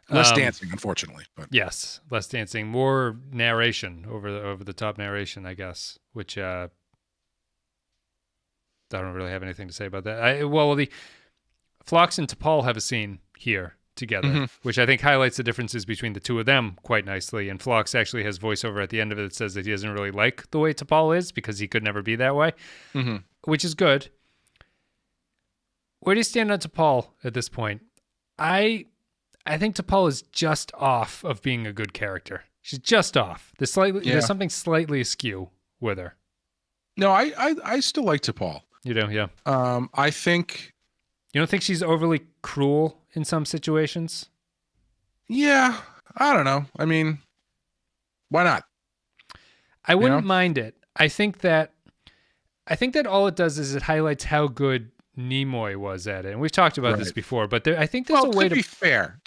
B: Less dancing, unfortunately. But
A: yes, less dancing, more narration, over the top narration, I guess, which I don't really have anything to say about that. The Phlox and T'Pol have a scene here together, which I think highlights the differences between the two of them quite nicely. And Phlox actually has voiceover at the end of it that says that he doesn't really like the way T'Pol is because he could never be that way, which is good. Where do you stand on T'Pol at this point? I think T'Pol is just off of being a good character. She's just off. There's something slightly askew with her.
B: no, I still like T'Pol.
A: You do, yeah.
B: I think,
A: You don't think she's overly cruel in some situations?
B: yeah, I don't know. I mean, why not?
A: I wouldn't mind it. I think that all it does is it highlights how good Nimoy was at it. And we've talked about this before, but I think there's a way
B: to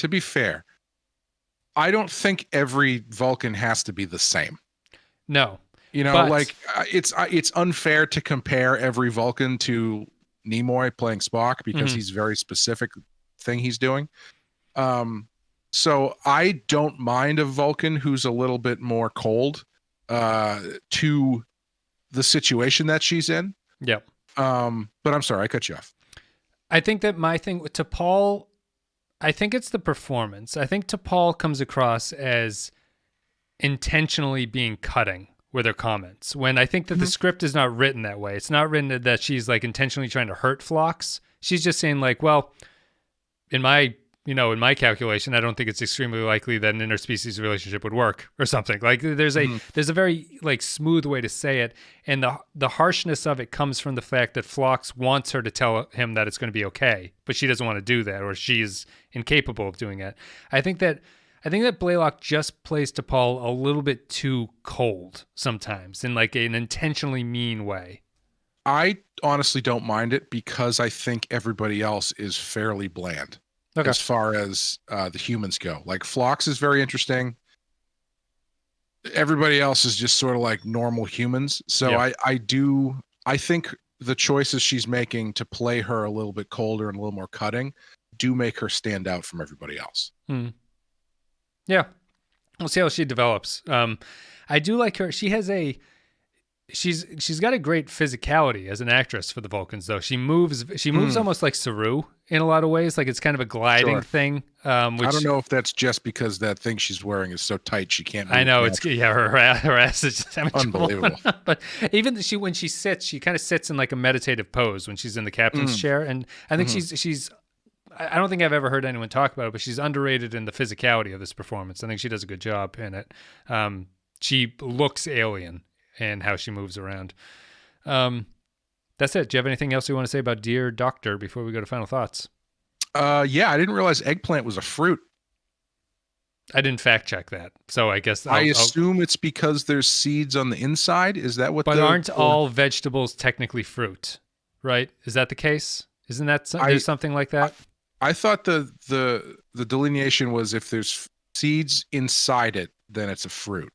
B: be fair, I don't think every Vulcan has to be the same.
A: No.
B: But, it's unfair to compare every Vulcan to Nimoy playing Spock because he's very specific thing he's doing. So I don't mind a Vulcan who's a little bit more cold to the situation that she's in.
A: Yep.
B: But I'm sorry, I cut you off.
A: I think that my thing with T'Pol, I think it's the performance. I think T'Pol comes across as intentionally being cutting with her comments, when I think that the script is not written that way. It's not written that she's like intentionally trying to hurt Phlox. She's just saying like, well, in my calculation, I don't think it's extremely likely that an interspecies relationship would work or something. Like there's a very like smooth way to say it. And the harshness of it comes from the fact that Phlox wants her to tell him that it's going to be okay, but she doesn't want to do that, or she's incapable of doing it. I think that Blaylock just plays T'Pol a little bit too cold sometimes in like an intentionally mean way.
B: I honestly don't mind it because I think everybody else is fairly bland.
A: Okay.
B: As far as the humans go. Like Phlox is very interesting. Everybody else is just sort of like normal humans. So
A: Yeah.
B: I think the choices she's making to play her a little bit colder and a little more cutting do make her stand out from everybody else.
A: Yeah. We'll see how she develops. I do like her. She has she's got a great physicality as an actress for the Vulcans, though. She moves almost like Saru in a lot of ways. Like it's kind of a gliding thing. Which,
B: I don't know if that's just because that thing she's wearing is so tight she can't move.
A: I know her ass is just
B: unbelievable.
A: But even when she sits, she kind of sits in like a meditative pose when she's in the captain's chair, and I think she's. I don't think I've ever heard anyone talk about it, but she's underrated in the physicality of this performance. I think she does a good job in it. She looks alien in how she moves around. That's it. Do you have anything else you want to say about Dear Doctor before we go to final thoughts?
B: Yeah, I didn't realize eggplant was a fruit.
A: I didn't fact check that, so I guess
B: I assume it's because there's seeds on the inside. Is that what?
A: But aren't all vegetables technically fruit? Right? Is that the case? Isn't that there's something like that?
B: I thought the delineation was if there's seeds inside it, then it's a fruit.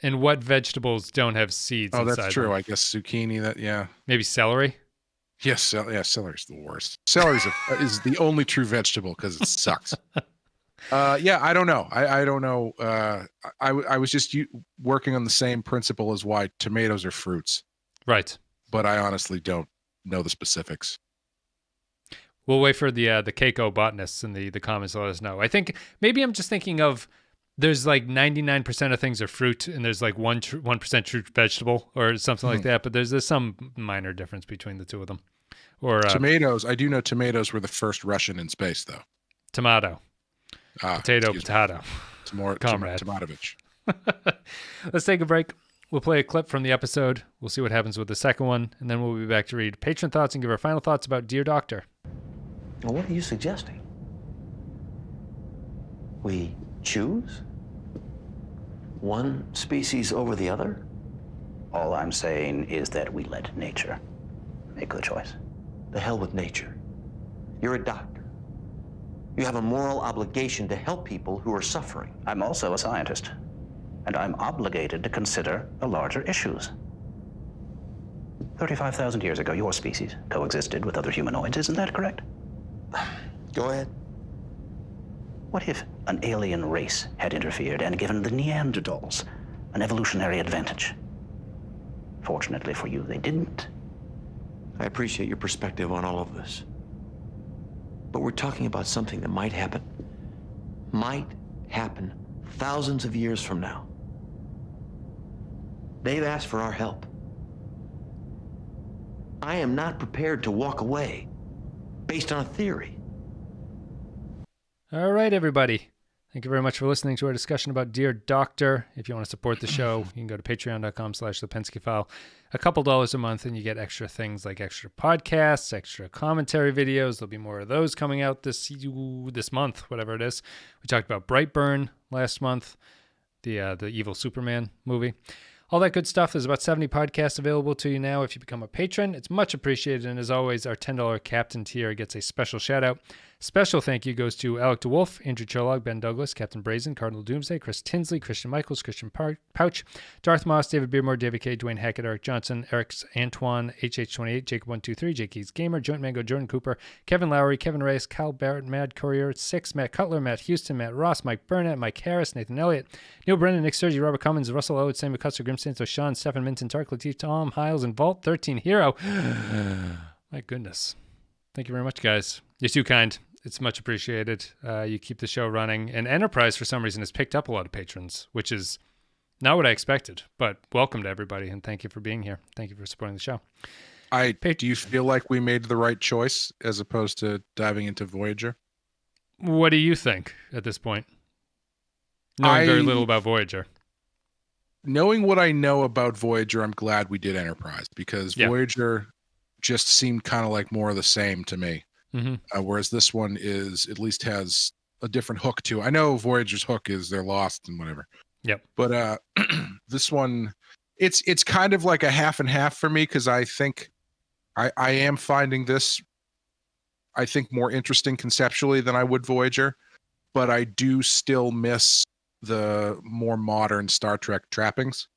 A: And what vegetables don't have seeds inside them?
B: Oh, that's true. I guess zucchini, yeah.
A: Maybe celery?
B: Yes, celery's the worst. Celery is the only true vegetable because it sucks. Yeah, I don't know. I don't know. I was just working on the same principle as why tomatoes are fruits.
A: Right.
B: But I honestly don't know the specifics.
A: We'll wait for the Keiko botanists in the comments to let us know. I think maybe I'm just thinking of there's like 99% of things are fruit and there's like 1% true vegetable or something like that. But there's some minor difference between the two of them. Or
B: tomatoes. I do know tomatoes were the first Russian in space, though.
A: Tomato. Potato. Comrade.
B: Tomatovich.
A: Let's take a break. We'll play a clip from the episode. We'll see what happens with the second one. And then we'll be back to read patron thoughts and give our final thoughts about Dear Doctor.
D: Well, what are you suggesting? We choose one species over the other?
C: All I'm saying is that we let nature make the choice.
D: The hell with nature. You're a doctor. You have a moral obligation to help people who are suffering.
C: I'm also a scientist, and I'm obligated to consider the larger issues. 35,000 years ago, your species coexisted with other humanoids, isn't that correct?
D: Go ahead.
C: What if an alien race had interfered and given the Neanderthals an evolutionary advantage? Fortunately for you, they didn't.
D: I appreciate your perspective on all of this. But we're talking about something that might happen. Might happen thousands of years from now. They've asked for our help. I am not prepared to walk away based on a theory.
A: All right, everybody. Thank you very much for listening to our discussion about Dear Doctor. If you want to support the show, you can go to patreon.com/thepenskyfile. A couple dollars a month, and you get extra things like extra podcasts, extra commentary videos. There'll be more of those coming out this month, whatever it is. We talked about Brightburn last month, the evil Superman movie. All that good stuff. There's about 70 podcasts available to you now if you become a patron. It's much appreciated, and as always, our $10 Captain tier gets a special shout-out. Special thank you goes to Alec DeWolf, Andrew Cholog, Ben Douglas, Captain Brazen, Cardinal Doomsday, Chris Tinsley, Christian Michaels, Christian Pouch, Darth Moss, David Beardmore, David K, Dwayne Hackett, Eric Johnson, Eric's Antoine, HH28, Jacob123, Jake Keys Gamer, Joint Mango, Jordan Cooper, Kevin Lowry, Kevin Reyes, Kyle Barrett, Mad Courier, 6, Matt Cutler, Matt Houston, Matt Ross, Mike Burnett, Mike Harris, Nathan Elliott, Neil Brennan, Nick Sturgey, Robert Cummins, Russell Oates, Sam McCusker, Grim Santo, Sean, Stephen Minton, Tark Latif, Tom Hiles, and Vault 13 Hero. My goodness. Thank you very much, guys. You're too kind. It's much appreciated. You keep the show running. And Enterprise, for some reason, has picked up a lot of patrons, which is not what I expected. But welcome to everybody, and thank you for being here. Thank you for supporting the show.
B: Do you feel like we made the right choice as opposed to diving into Voyager?
A: What do you think at this point? Knowing very little about Voyager.
B: Knowing what I know about Voyager, I'm glad we did Enterprise, because Voyager just seemed kind of like more of the same to me. Mm-hmm. Whereas this one at least has a different hook to it. I know Voyager's hook is they're lost and whatever. Yep. But this one, it's kind of like a half and half for me, because I think I am finding this, I think, more interesting conceptually than I would Voyager, but I do still miss the more modern Star Trek trappings.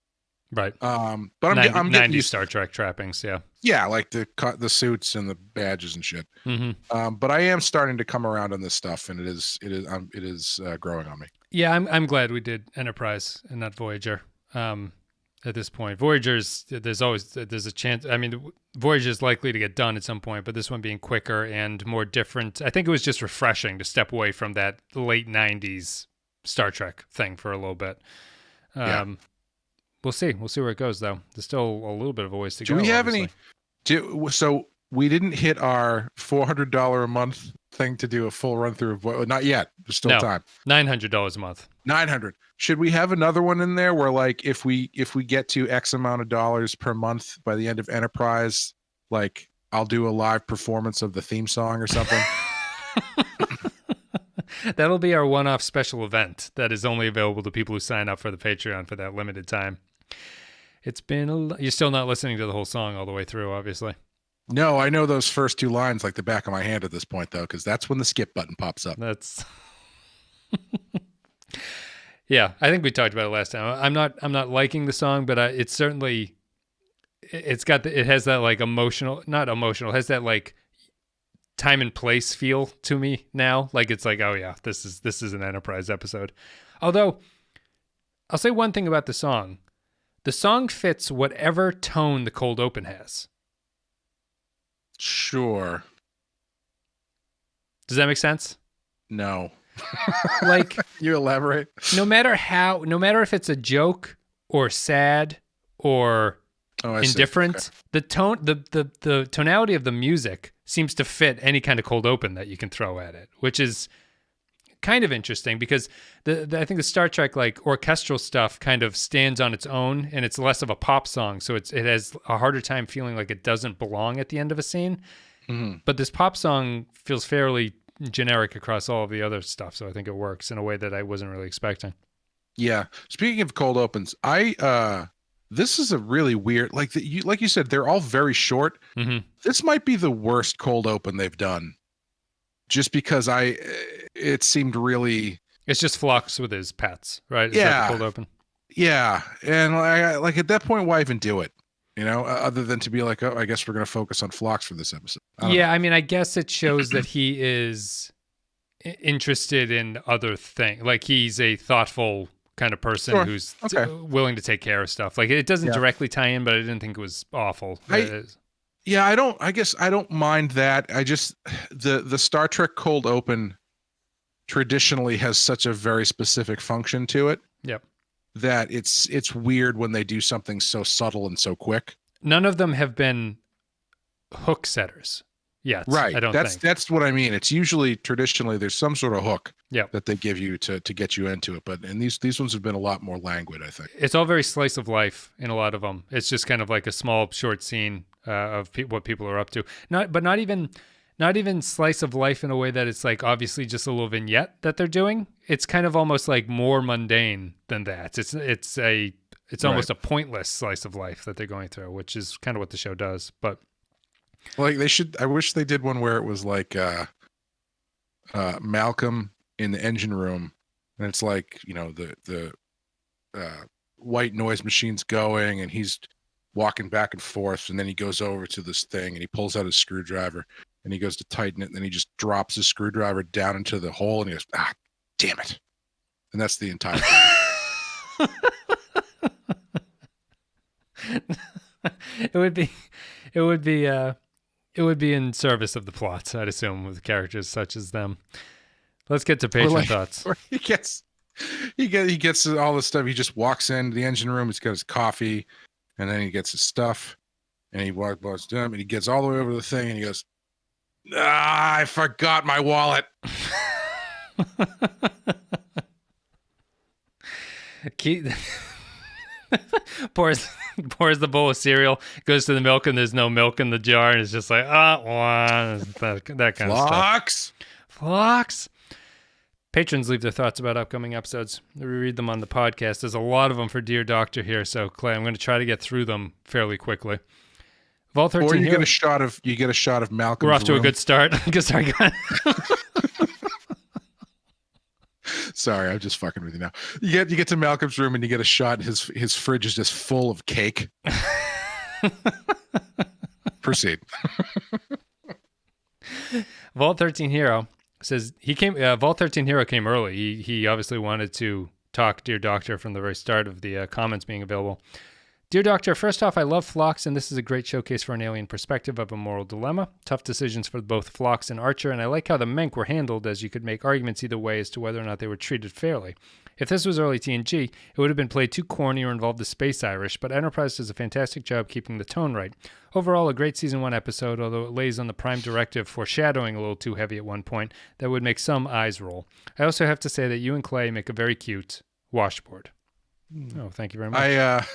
A: Right.
B: But I'm getting used
A: Star Trek trappings. Yeah.
B: Yeah, like the suits and the badges and shit.
A: Mm-hmm.
B: But I am starting to come around on this stuff, and it is growing on me.
A: Yeah, I'm glad we did Enterprise and not Voyager. at this point. Voyager's, there's a chance. I mean, Voyager's likely to get done at some point, but this one being quicker and more different. I think it was just refreshing to step away from that late 90s Star Trek thing for a little bit. We'll see. We'll see where it goes, though. There's still a little bit of a ways to go.
B: Do we have any? So we didn't hit our $400 a month thing to do a full run through of not yet. There's still time.
A: $900 a month.
B: 900. Should we have another one in there where, like, if we get to X amount of dollars per month by the end of Enterprise, like, I'll do a live performance of the theme song or something?
A: That'll be our one-off special event that is only available to people who sign up for the Patreon for that limited time. It's been you're still not listening to the whole song all the way through, obviously.
B: No, I know those first two lines like the back of my hand at this point, though, because that's when the skip button pops up.
A: That's yeah. I think we talked about it last time. I'm not liking the song, but it's certainly it has that like not emotional, it has that like time and place feel to me now. Like it's like, oh yeah, this is an Enterprise episode. Although I'll say one thing about the song. The song fits whatever tone the cold open has.
B: Sure.
A: Does that make sense?
B: No.
A: Like,
B: you elaborate.
A: No matter if it's a joke or sad or indifferent,
B: okay.
A: the tone, the tonality of the music seems to fit any kind of cold open that you can throw at it, which is kind of interesting because I think the Star Trek like orchestral stuff kind of stands on its own and it's less of a pop song, so it has a harder time feeling like it doesn't belong at the end of a scene. Mm-hmm. But this pop song feels fairly generic across all of the other stuff, so I think it works in a way that I wasn't really expecting.
B: Yeah. Speaking of cold opens, this is a really weird, like you said, they're all very short. Mm-hmm. This might be the worst cold open they've done. Just because it seemed really...
A: It's just Phlox with his pets, right? Is
B: yeah.
A: that the cold open?
B: Yeah. And like at that point, why even do it? You know, other than to be like, oh, I guess we're going to focus on Phlox for this episode.
A: Yeah, I mean, I guess it shows that he is interested in other things. Like he's a thoughtful kind of person who's willing to take care of stuff. Like it doesn't directly tie in, but I didn't think it was awful.
B: Yeah, I guess I don't mind that. I just the Star Trek cold open traditionally has such a very specific function to it.
A: Yep.
B: That it's weird when they do something so subtle and so quick.
A: None of them have been hook setters yet.
B: Right.
A: I don't think.
B: That's what I mean. It's usually traditionally there's some sort of hook that they give you to get you into it. And these ones have been a lot more languid, I think.
A: It's all very slice of life in a lot of them. It's just kind of like a small short scene of what people are up to. Not even slice of life in a way that it's like obviously just a little vignette that they're doing. It's kind of almost like more mundane than that. It's almost a pointless slice of life that they're going through, which is kind of what the show does. But
B: like I wish they did one where it was like Malcolm in the engine room, and it's like, you know, the white noise machine's going and he's walking back and forth, and then he goes over to this thing and he pulls out his screwdriver and he goes to tighten it, and then he just drops his screwdriver down into the hole and he goes, damn it. And that's the entire thing.
A: It would be in service of the plot, I'd assume, with characters such as them. Let's get to patron thoughts.
B: He gets all this stuff. He just walks into the engine room. He's got his coffee, and then he gets his stuff, and he walks down, and he gets all the way over to the thing, and he goes, I forgot my wallet.
A: Pours the bowl of cereal, goes to the milk, and there's no milk in the jar, and it's just like, that kind of stuff. Phlox. Patrons leave their thoughts about upcoming episodes. We read them on the podcast. There's a lot of them for Dear Doctor here, so Clay, I'm going to try to get through them fairly quickly. Vault 13
B: or you get a shot of Malcolm's
A: We're off to
B: room.
A: a good start.
B: Sorry, I'm just fucking with you now. You get to Malcolm's room and you get a shot. His fridge is just full of cake. Proceed.
A: Vault 13 Hero says Vault 13 Hero came early. He obviously wanted to talk Dear Doctor from the very start of the comments being available. Dear Doctor, first off, I love Phlox, and this is a great showcase for an alien perspective of a moral dilemma. Tough decisions for both Phlox and Archer, and I like how the Menk were handled, as you could make arguments either way as to whether or not they were treated fairly. If this was early TNG, it would have been played too corny or involved the Space Irish, but Enterprise does a fantastic job keeping the tone right. Overall, a great Season 1 episode, although it lays on the Prime Directive foreshadowing a little too heavy at one point that would make some eyes roll. I also have to say that you and Clay make a very cute washboard. Oh, thank you very much.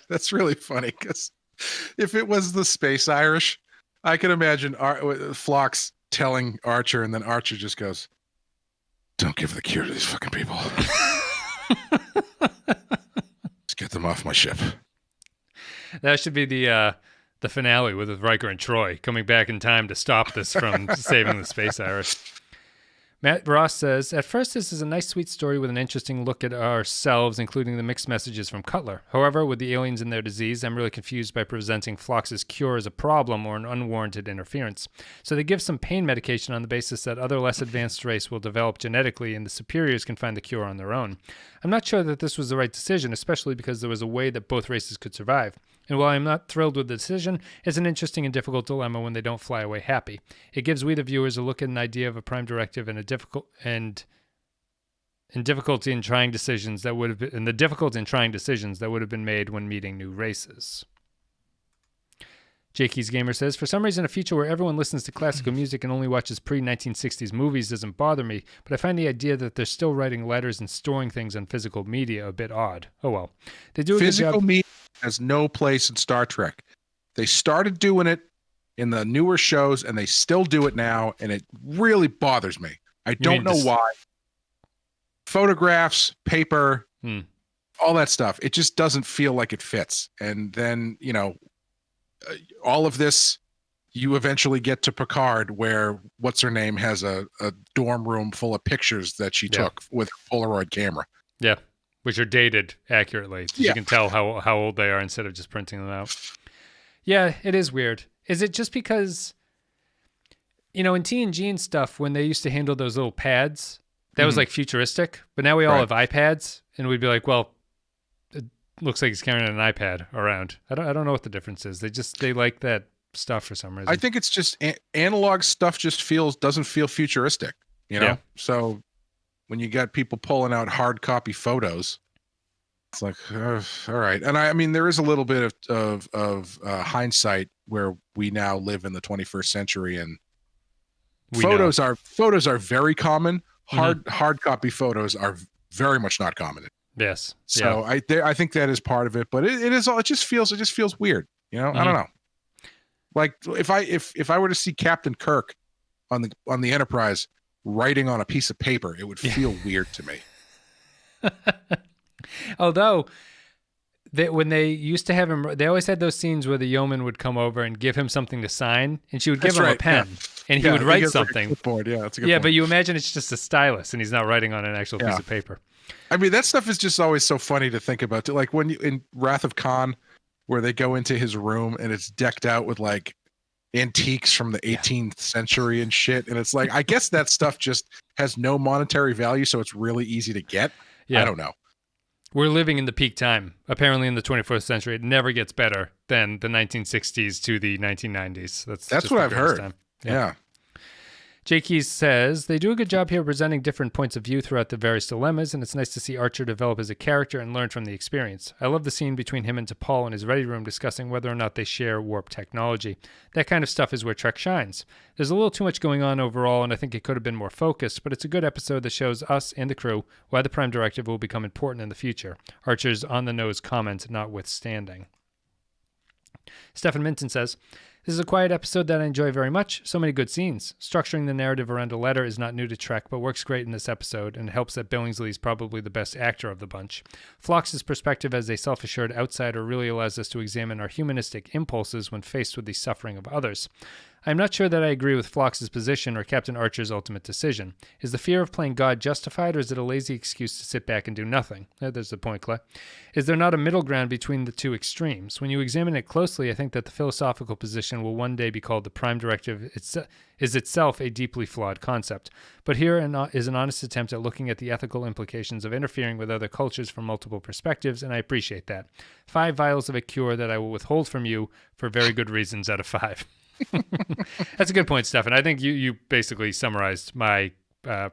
B: That's really funny, because if it was the Space Irish, I can imagine Phlox telling Archer, and then Archer just goes, "Don't give the cure to these fucking people. Just get them off my ship."
A: That should be the finale with Riker and Troy coming back in time to stop this from saving the Space Irish. Matt Ross says, at first this is a nice sweet story with an interesting look at ourselves, including the mixed messages from Cutler. However, with the aliens and their disease, I'm really confused by presenting Phlox's cure as a problem or an unwarranted interference. So they give some pain medication on the basis that other less advanced race will develop genetically and the superiors can find the cure on their own. I'm not sure that this was the right decision, especially because there was a way that both races could survive. And while I'm not thrilled with the decision, it's an interesting and difficult dilemma when they don't fly away happy. It gives we the viewers a look at an idea of a Prime Directive and difficulty in trying decisions that would have been, and the difficulty in trying decisions that would have been made when meeting new races. Jakey's Gamer says, for some reason, a future where everyone listens to classical music and only watches pre-1960s movies doesn't bother me, but I find the idea that they're still writing letters and storing things on physical media a bit odd. Oh well. They do a
B: Physical
A: good job.
B: media has no place in Star Trek. They started doing it in the newer shows, and they still do it now, and it really bothers me. I don't know why. Photographs, paper, all that stuff, it just doesn't feel like it fits. And then, all of this, you eventually get to Picard, where what's-her-name has a dorm room full of pictures that she took with a Polaroid camera.
A: Yeah, which are dated accurately. So you can tell how old they are instead of just printing them out. Yeah, it is weird. Is it just because, in TNG and stuff, when they used to handle those little pads, that was like futuristic, but now we all have iPads, and we'd be like, well, it looks like he's carrying an iPad around. I don't know what the difference is. They like that stuff for some reason.
B: I think it's just analog stuff just doesn't feel futuristic,
A: Yeah.
B: So when you got people pulling out hard copy photos, it's like, all right. And I mean, there is a little bit of hindsight where we now live in the 21st century, and photos are very common. Hard copy photos are very much not common.
A: Yes.
B: So I think that is part of it, but it just feels weird. I don't know. Like if I were to see Captain Kirk on the Enterprise writing on a piece of paper, it would feel weird to me.
A: Although when they used to have him, they always had those scenes where the yeoman would come over and give him something to sign, and she would give him a pen, and he would write something.
B: Like that's a good point.
A: But you imagine it's just a stylus, and he's not writing on an actual piece of paper.
B: I mean, that stuff is just always so funny to think about. Like when in Wrath of Khan, where they go into his room and it's decked out with like antiques from the 18th century and shit, and it's like, I guess that stuff just has no monetary value, so it's really easy to get. I don't know.
A: We're living in the peak time. Apparently in the 21st century, it never gets better than the 1960s to the 1990s.
B: That's what I've heard.
A: Time.
B: Yeah.
A: Jakey says, they do a good job here presenting different points of view throughout the various dilemmas, and it's nice to see Archer develop as a character and learn from the experience. I love the scene between him and T'Pol in his ready room discussing whether or not they share warp technology. That kind of stuff is where Trek shines. There's a little too much going on overall, and I think it could have been more focused, but it's a good episode that shows us and the crew why the Prime Directive will become important in the future. Archer's on-the-nose comment notwithstanding. Stephen Minton says, this is a quiet episode that I enjoy very much. So many good scenes. Structuring the narrative around a letter is not new to Trek, but works great in this episode, and it helps that Billingsley is probably the best actor of the bunch. Phlox's perspective as a self-assured outsider really allows us to examine our humanistic impulses when faced with the suffering of others. I'm not sure that I agree with Phlox's position or Captain Archer's ultimate decision. Is the fear of playing God justified, or is it a lazy excuse to sit back and do nothing? There's the point, Clay. Is there not a middle ground between the two extremes? When you examine it closely, I think that the philosophical position will one day be called the Prime Directive is itself a deeply flawed concept. But here is an honest attempt at looking at the ethical implications of interfering with other cultures from multiple perspectives, and I appreciate that. 5 vials of a cure that I will withhold from you for very good reasons out of 5. That's a good point, Stefan. I think you basically summarized my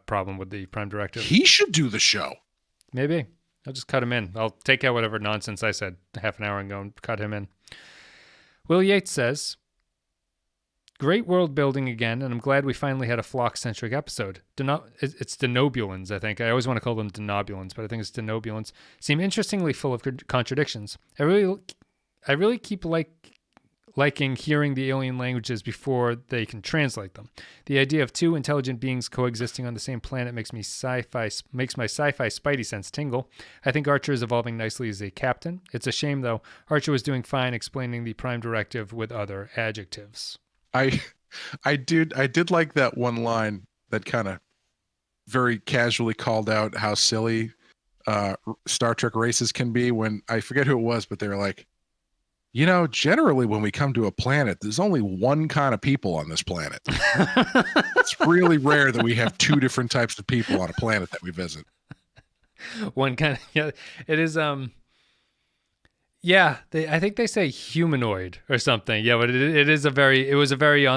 A: problem with the Prime Directive.
B: He should do the show.
A: Maybe. I'll just cut him in. I'll take out whatever nonsense I said half an hour ago and cut him in. Will Yates says, great world building again, and I'm glad we finally had a Phlox-centric episode. It's denobulans, I think. I always want to call them denobulans, but I think it's denobulans. Seem interestingly full of contradictions. I really keep liking hearing the alien languages before they can translate them. The idea of 2 intelligent beings coexisting on the same planet makes my sci-fi spidey sense tingle. I think Archer is evolving nicely as a captain. It's a shame, though. Archer was doing fine explaining the Prime Directive with other adjectives.
B: I did like that one line that kind of very casually called out how silly Star Trek races can be, when I forget who it was, but they were like, generally when we come to a planet, there's only one kind of people on this planet. It's really rare that we have 2 different types of people on a planet that we visit.
A: One kind of, yeah, it is, yeah, I think they say humanoid or something. Yeah, but it was a very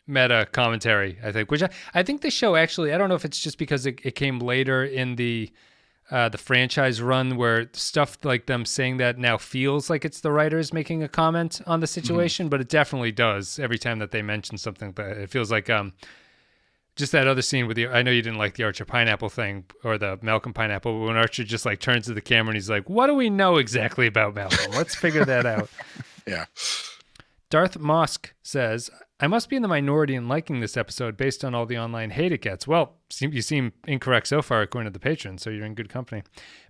A: meta commentary, I think, which I think the show actually, I don't know if it's just because it came later in the franchise run where stuff like them saying that now feels like it's the writers making a comment on the situation, but it definitely does every time that they mention something. That it feels like just that other scene with I know you didn't like the Archer pineapple thing or the Malcolm pineapple, but when Archer just like turns to the camera and he's like, what do we know exactly about Malcolm? Let's figure that out.
B: Yeah.
A: Darth Mosk says, I must be in the minority in liking this episode based on all the online hate it gets. Well, you seem incorrect so far according to the patrons, so you're in good company.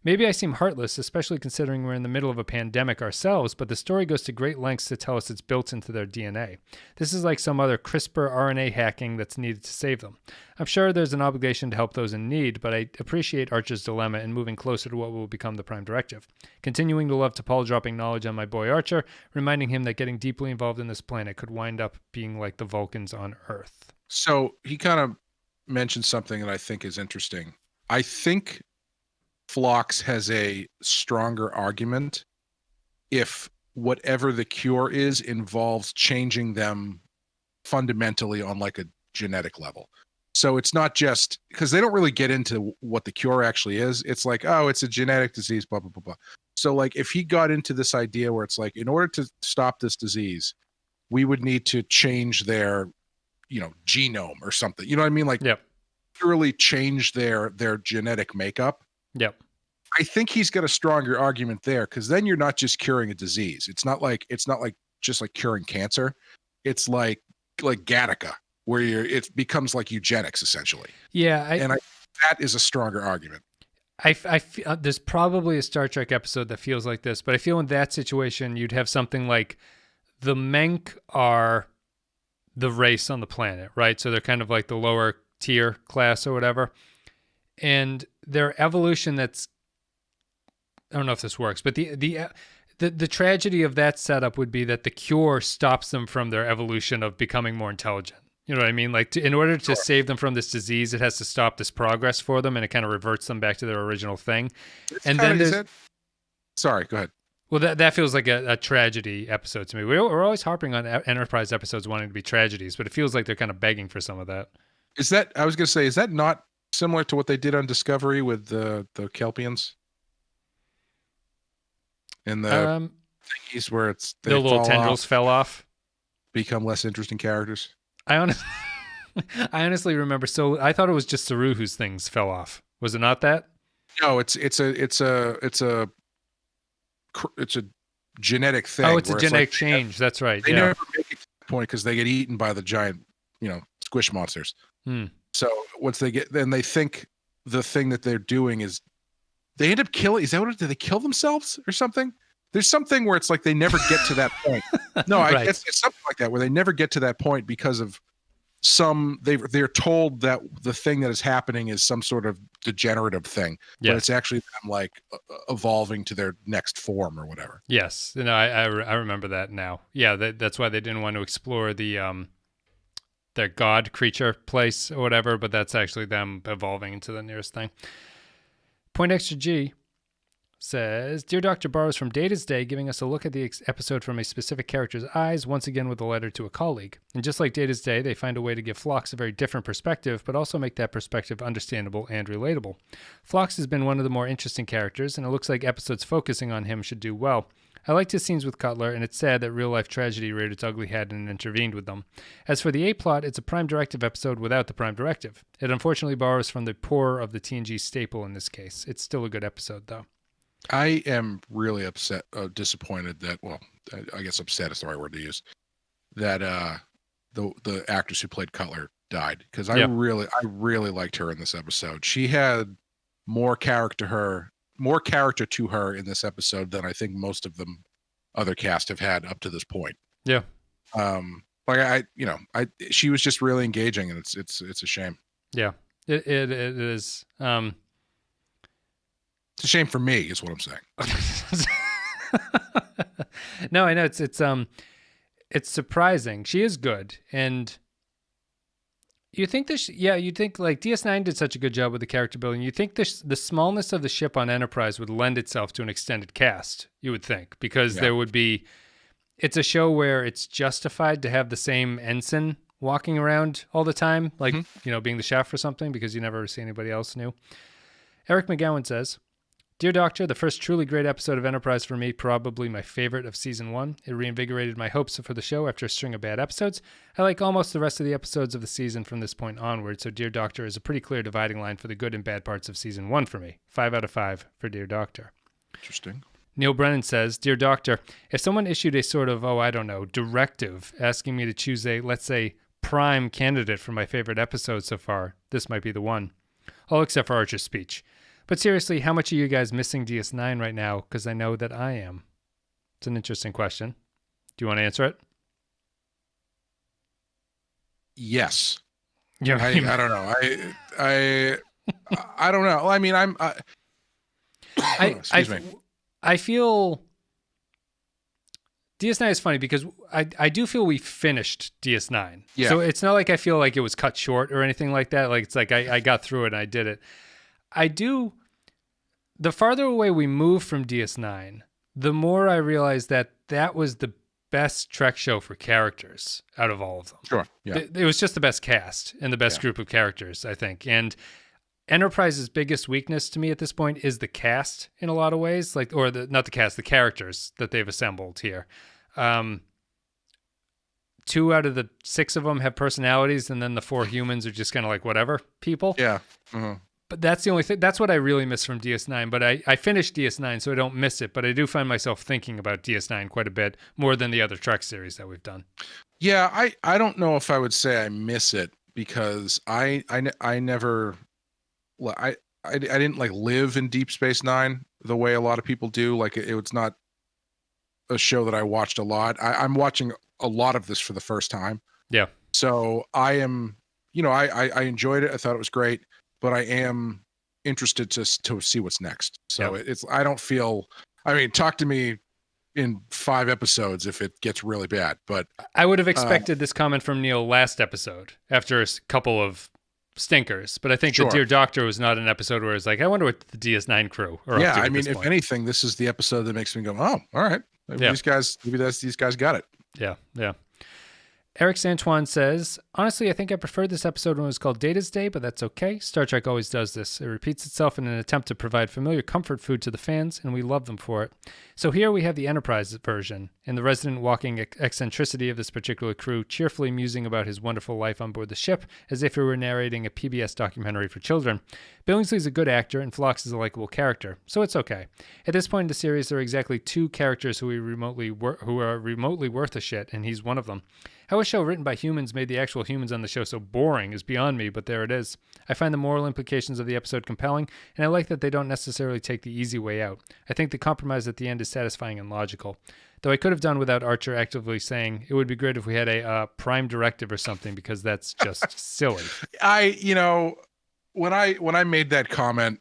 A: Maybe I seem heartless, especially considering we're in the middle of a pandemic ourselves, but the story goes to great lengths to tell us it's built into their DNA. This is like some other CRISPR RNA hacking that's needed to save them. I'm sure there's an obligation to help those in need, but I appreciate Archer's dilemma in moving closer to what will become the Prime Directive. Continuing to love T'Pol dropping knowledge on my boy Archer, reminding him that getting deeply involved in this planet could wind up being like the Vulcans on Earth.
B: So he kind of mentioned something that I think is interesting. I think Phlox has a stronger argument if whatever the cure is involves changing them fundamentally on like a genetic level. So it's not just because they don't really get into what the cure actually is. It's like, oh, it's a genetic disease, blah, blah, blah, blah. So like if he got into this idea where it's like, in order to stop this disease, we would need to change their, genome or something. You know what I mean? Like,
A: yep.
B: Literally change their genetic makeup.
A: Yep.
B: I think he's got a stronger argument there, because then you're not just curing a disease. It's not like just like curing cancer. It's like Gattaca, where it becomes like eugenics essentially.
A: Yeah,
B: that is a stronger argument.
A: I feel, there's probably a Star Trek episode that feels like this, but I feel in that situation you'd have something like the Menk are the race on the planet, right? So they're kind of like the lower tier class or whatever, and their evolution that's, I don't know if this works, but the tragedy of that setup would be that the cure stops them from their evolution of becoming more intelligent. You know what I mean? Like in order to save them from this disease, it has to stop this progress for them, and it kind of reverts them back to their original thing. And then there's,
B: sorry, go ahead.
A: Well, that feels like a tragedy episode to me. We're always harping on Enterprise episodes wanting to be tragedies, but it feels like they're kind of begging for some of that.
B: Is that, I was going to say, is that not similar to what they did on Discovery with the Kelpians? In the thingies where it's
A: the little tendrils fell off,
B: become less interesting characters.
A: I honestly remember. So I thought it was just Saru whose things fell off. Was it not that?
B: No, it's a genetic thing.
A: Oh, it's a genetic change. That's right.
B: They never make it to that point because they get eaten by the giant, squish monsters. So once they get, then they think the thing that they're doing is, they end up killing. Is that what? Did they kill themselves or something? There's something where it's like they never get to that point. No,
A: Right.
B: it's something like that where they never get to that point because of they're told that the thing that is happening is some sort of degenerative thing, but
A: Yes.
B: it's actually them like evolving to their next form or whatever.
A: Yes, I remember that now. Yeah, that's why they didn't want to explore the their god creature place or whatever, but that's actually them evolving into the nearest thing. Point Extra G says, Dear Doctor borrows from Data's Day, giving us a look at the episode from a specific character's eyes, once again with a letter to a colleague. And just like Data's Day, they find a way to give Phlox a very different perspective, but also make that perspective understandable and relatable. Phlox has been one of the more interesting characters, and it looks like episodes focusing on him should do well. I liked his scenes with Cutler, and it's sad that real-life tragedy reared its ugly head and intervened with them. As for the A-plot, it's a Prime Directive episode without the Prime Directive. It unfortunately borrows from the poorer of the TNG staple in this case. It's still a good episode, though.
B: I am really disappointed that, well, I guess upset is the right word to use, that the actress who played Cutler died, because I really liked her in this episode. She had more character to her in this episode than I think most of them other cast have had up to this point.
A: Yeah.
B: She was just really engaging, and it's a shame.
A: Yeah. It is.
B: It's a shame for me, is what I'm saying.
A: No, I know it's surprising. She is good, and you think you'd think like DS9 did such a good job with the character building. You think the smallness of the ship on Enterprise would lend itself to an extended cast. You would think, because there would be. It's a show where it's justified to have the same ensign walking around all the time, like being the chef or something, because you never see anybody else new. Eric McGowan says, Dear Doctor, the first truly great episode of Enterprise for me, probably my favorite of Season 1. It reinvigorated my hopes for the show after a string of bad episodes. I like almost the rest of the episodes of the season from this point onward, so Dear Doctor is a pretty clear dividing line for the good and bad parts of Season 1 for me. 5 out of 5 for Dear Doctor.
B: Interesting.
A: Neil Brennan says, Dear Doctor, if someone issued a sort of, directive asking me to choose a, let's say, prime candidate for my favorite episode so far, this might be the one. All except for Archer's speech. But seriously, how much are you guys missing DS9 right now? Because I know that I am. It's an interesting question. Do you want to answer it?
B: Yes.
A: Yeah,
B: I don't know. I don't know. I mean, excuse me.
A: I feel DS9 is funny because I do feel we finished DS9.
B: Yeah.
A: So it's not like I feel like it was cut short or anything like that. Like it's like I got through it and I did it. The farther away we move from DS9, the more I realize that was the best Trek show for characters out of all of them.
B: Sure. Yeah.
A: It was just the best cast and the best group of characters, I think. And Enterprise's biggest weakness to me at this point is the cast in a lot of ways, not the cast, the characters that they've assembled here. 2 out of the 6 of them have personalities, and then the 4 humans are just kind of like whatever people.
B: Yeah. Mm-hmm.
A: But that's the only thing. That's what I really miss from DS9. But I finished DS9, so I don't miss it. But I do find myself thinking about DS9 quite a bit more than the other Trek series that we've done.
B: Yeah, I don't know if I would say I miss it, because I never, I didn't like live in Deep Space Nine the way a lot of people do. Like it was not a show that I watched a lot. I'm watching a lot of this for the first time.
A: Yeah.
B: So I am, I enjoyed it. I thought it was great. But I am interested to see what's next. So I don't feel, talk to me in 5 episodes if it gets really bad. But
A: I would have expected this comment from Neil last episode after a couple of stinkers. But I think the Dear Doctor was not an episode where it's like, I wonder what the DS9 crew are up to at this point.
B: If anything, this is the episode that makes me go, oh, all right. These guys got it.
A: Yeah. Yeah. Eric Santuan says, honestly, I think I preferred this episode when it was called Data's Day, but that's okay. Star Trek always does this. It repeats itself in an attempt to provide familiar comfort food to the fans, and we love them for it. So here we have the Enterprise version, and the resident walking eccentricity of this particular crew cheerfully musing about his wonderful life on board the ship, as if he were narrating a PBS documentary for children. Billingsley's a good actor, and Phlox is a likable character, so it's okay. At this point in the series, there are exactly 2 characters who are remotely worth a shit, and he's one of them. I wish show written by humans made the actual humans on the show so boring is beyond me, but there it is. I find the moral implications of the episode compelling, and I like that they don't necessarily take the easy way out. I think the compromise at the end is satisfying and logical. Though I could have done without Archer actively saying, it would be great if we had a Prime Directive or something, because that's just silly.
B: When I made that comment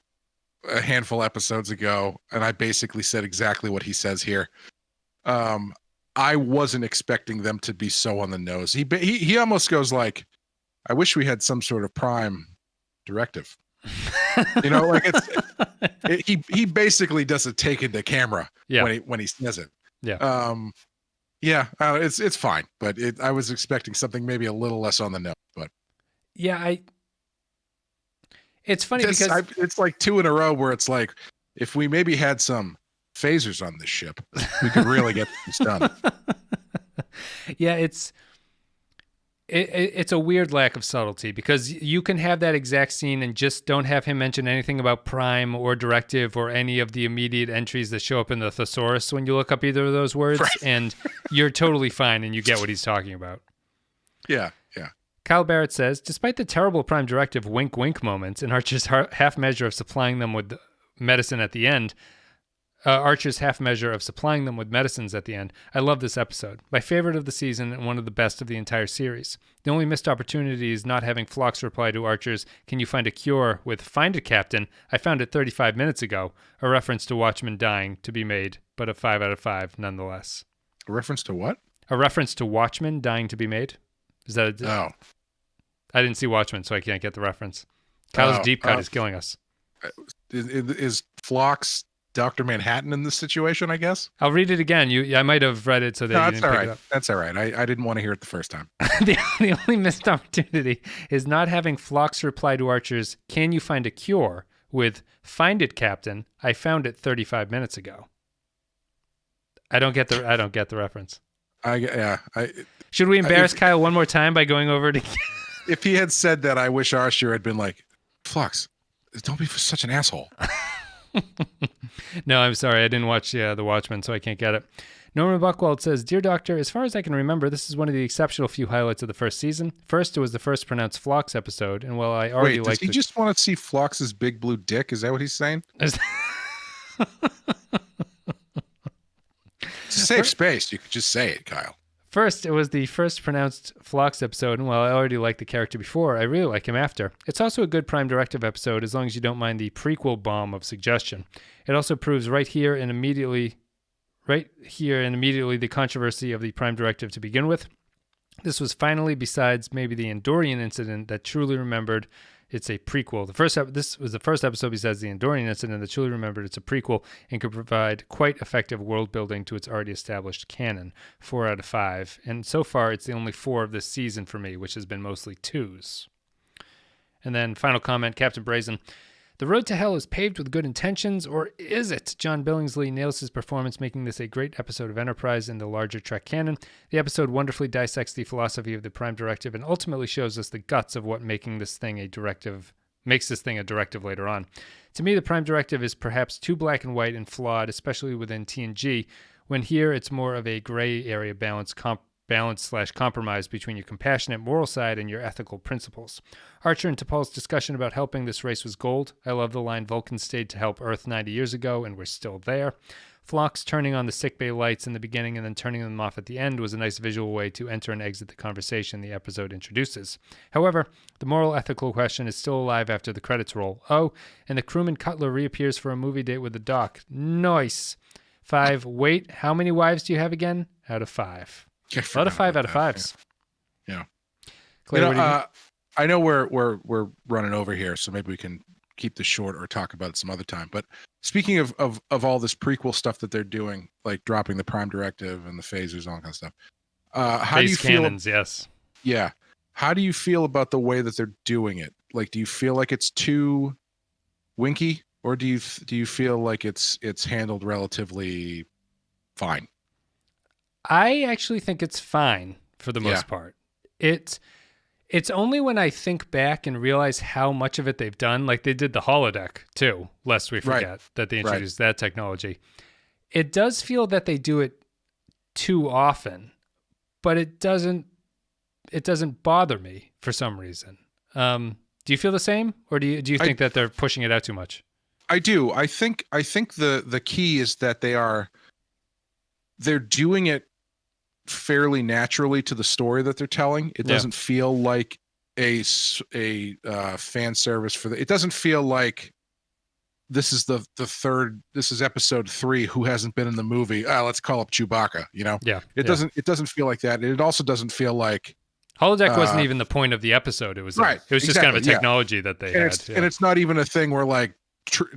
B: a handful of episodes ago, and I basically said exactly what he says here, I wasn't expecting them to be so on the nose. He almost goes like, I wish we had some sort of Prime Directive. Like he basically does a take into camera when he says it. It's fine, but I was expecting something maybe a little less on the nose, but it's funny because it's like 2 in a row where it's like, if we maybe had some phasers on this ship, we could really get this done.
A: It's a weird lack of subtlety, because you can have that exact scene and just don't have him mention anything about Prime or Directive or any of the immediate entries that show up in the thesaurus when you look up either of those words, right. And you're totally fine and you get what he's talking about.
B: Yeah.
A: Kyle Barrett says, despite the terrible Prime Directive wink wink moments and Archer's half measure of supplying them with medicine at the end, Archer's half measure of supplying them with medicines at the end, I love this episode. My favorite of the season and one of the best of the entire series. The only missed opportunity is not having Phlox reply to Archer's "Can you find a cure?" with "Find it, Captain. I found it 35 minutes ago," a reference to Watchmen dying to be made, but a 5 out of 5 nonetheless.
B: A reference to what?
A: A reference to Watchmen dying to be made. Is that
B: Oh.
A: I didn't see Watchmen, so I can't get the reference. Kyle's deep cut is killing us.
B: Is Phlox Dr. Manhattan in this situation, I guess?
A: I'll read it again. I might have read it so that you didn't pick it up.
B: That's all right. I didn't want to hear it the first time.
A: The only missed opportunity is not having Phlox reply to Archer's "Can you find a cure?" with "Find it, Captain. I found it 35 minutes ago." I don't get the reference. Should we embarrass Kyle one more time by going over it again?
B: If he had said that, I wish Archer had been like, Phlox, don't be such an asshole.
A: No, I'm sorry. I didn't watch The Watchmen, so I can't get it. Norman Buckwald says, Dear Doctor, as far as I can remember, this is one of the exceptional few highlights of the first season. First, it was the first pronounced Phlox episode, and while I already
B: does he just want to see Phlox's big blue dick? Is that what he's saying? It's a safe space. You could just say it, Kyle.
A: First, it was the first pronounced Phlox episode, and while I already liked the character before, I really like him after. It's also a good Prime Directive episode, as long as you don't mind the prequel bomb of suggestion. It also proves right here and immediately the controversy of the Prime Directive to begin with. This was finally, besides maybe the Andorian incident that truly remembered it's a prequel. This was the first episode besides the Andorian incident that truly remembered it's a prequel and could provide quite effective world building to its already established canon. 4 out of 5. And so far, it's the only 4 of this season for me, which has been mostly 2s. And then final comment, Captain Brazen. The road to hell is paved with good intentions, or is it? John Billingsley nails his performance, making this a great episode of Enterprise in the larger Trek canon. The episode wonderfully dissects the philosophy of the Prime Directive and ultimately shows us the guts of what makes this thing a directive later on. To me, the Prime Directive is perhaps too black and white and flawed, especially within TNG, when here it's more of a gray area balance/compromise between your compassionate moral side and your ethical principles. Archer and T'Pol's discussion about helping this race was gold. I love the line, Vulcan stayed to help Earth 90 years ago, and we're still there. Phlox turning on the sickbay lights in the beginning and then turning them off at the end was a nice visual way to enter and exit the conversation the episode introduces. However, the moral ethical question is still alive after the credits roll. Oh, and the crewman Cutler reappears for a movie date with the doc. Nice. 5. Wait, how many wives do you have again? Out of 5. A lot of 5 out of 5s.
B: Yeah.
A: Clay,
B: I know we're running over here, so maybe we can keep this short or talk about it some other time. But speaking of all this prequel stuff that they're doing, like dropping the Prime Directive and the phasers and all that kind of stuff, how do you feel?
A: Cannons, yes.
B: Yeah. How do you feel about the way that they're doing it? Like, do you feel like it's too winky, or do you feel like it's handled relatively fine?
A: I actually think it's fine for the most part. It's only when I think back and realize how much of it they've done, like they did the holodeck too, lest we forget that they introduced that technology. It does feel that they do it too often, but it doesn't it doesn't bother me for some reason. Do you feel the same, or do you think that they're pushing it out too much?
B: I do. I think the key is that they're doing it fairly naturally to the story that they're telling. It doesn't feel like a fan service for it doesn't feel like this is the third, this is episode 3, who hasn't been in the movie, let's call up Chewbacca, it doesn't feel like that. It also doesn't feel like
A: holodeck wasn't even the point of the episode. It was
B: right,
A: it was just kind of a technology that they had,
B: and it's not even a thing where like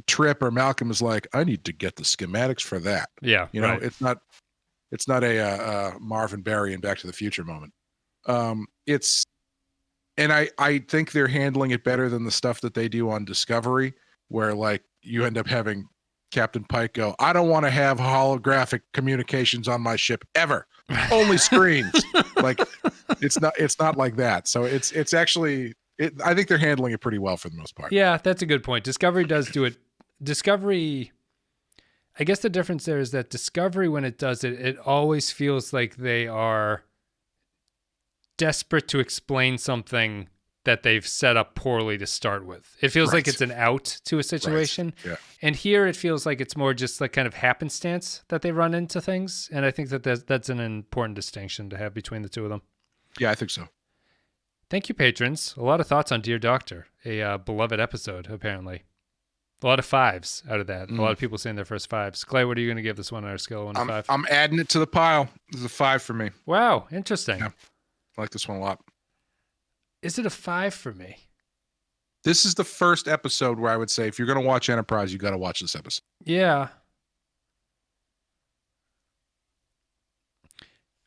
B: Trip or Malcolm is like, I need to get the schematics for that. It's not a Marvin Berry in Back to the Future moment. And I think they're handling it better than the stuff that they do on Discovery, where like you end up having Captain Pike go, I don't want to have holographic communications on my ship ever. Only screens. Like it's not like that. So it's actually, I think they're handling it pretty well for the most part.
A: Yeah, that's a good point. Discovery does do it. Discovery, I guess the difference there is that Discovery, when it does it, it always feels like they are desperate to explain something that they've set up poorly to start with. It feels like it's an out to a situation.
B: Right. Yeah.
A: And here it feels like it's more just like kind of happenstance that they run into things. And I think that's an important distinction to have between the two of them.
B: Yeah, I think so.
A: Thank you, patrons. A lot of thoughts on Dear Doctor, a beloved episode, apparently. A lot of 5s out of that. A lot of people saying their first 5s. Clay, what are you going to give this one on our scale of 1 to 5?
B: I'm adding it to the pile. This is a 5 for me.
A: Wow, interesting.
B: Yeah. I like this one a lot.
A: Is it a 5 for me?
B: This is the first episode where I would say if you're going to watch Enterprise, you got to watch this episode.
A: Yeah.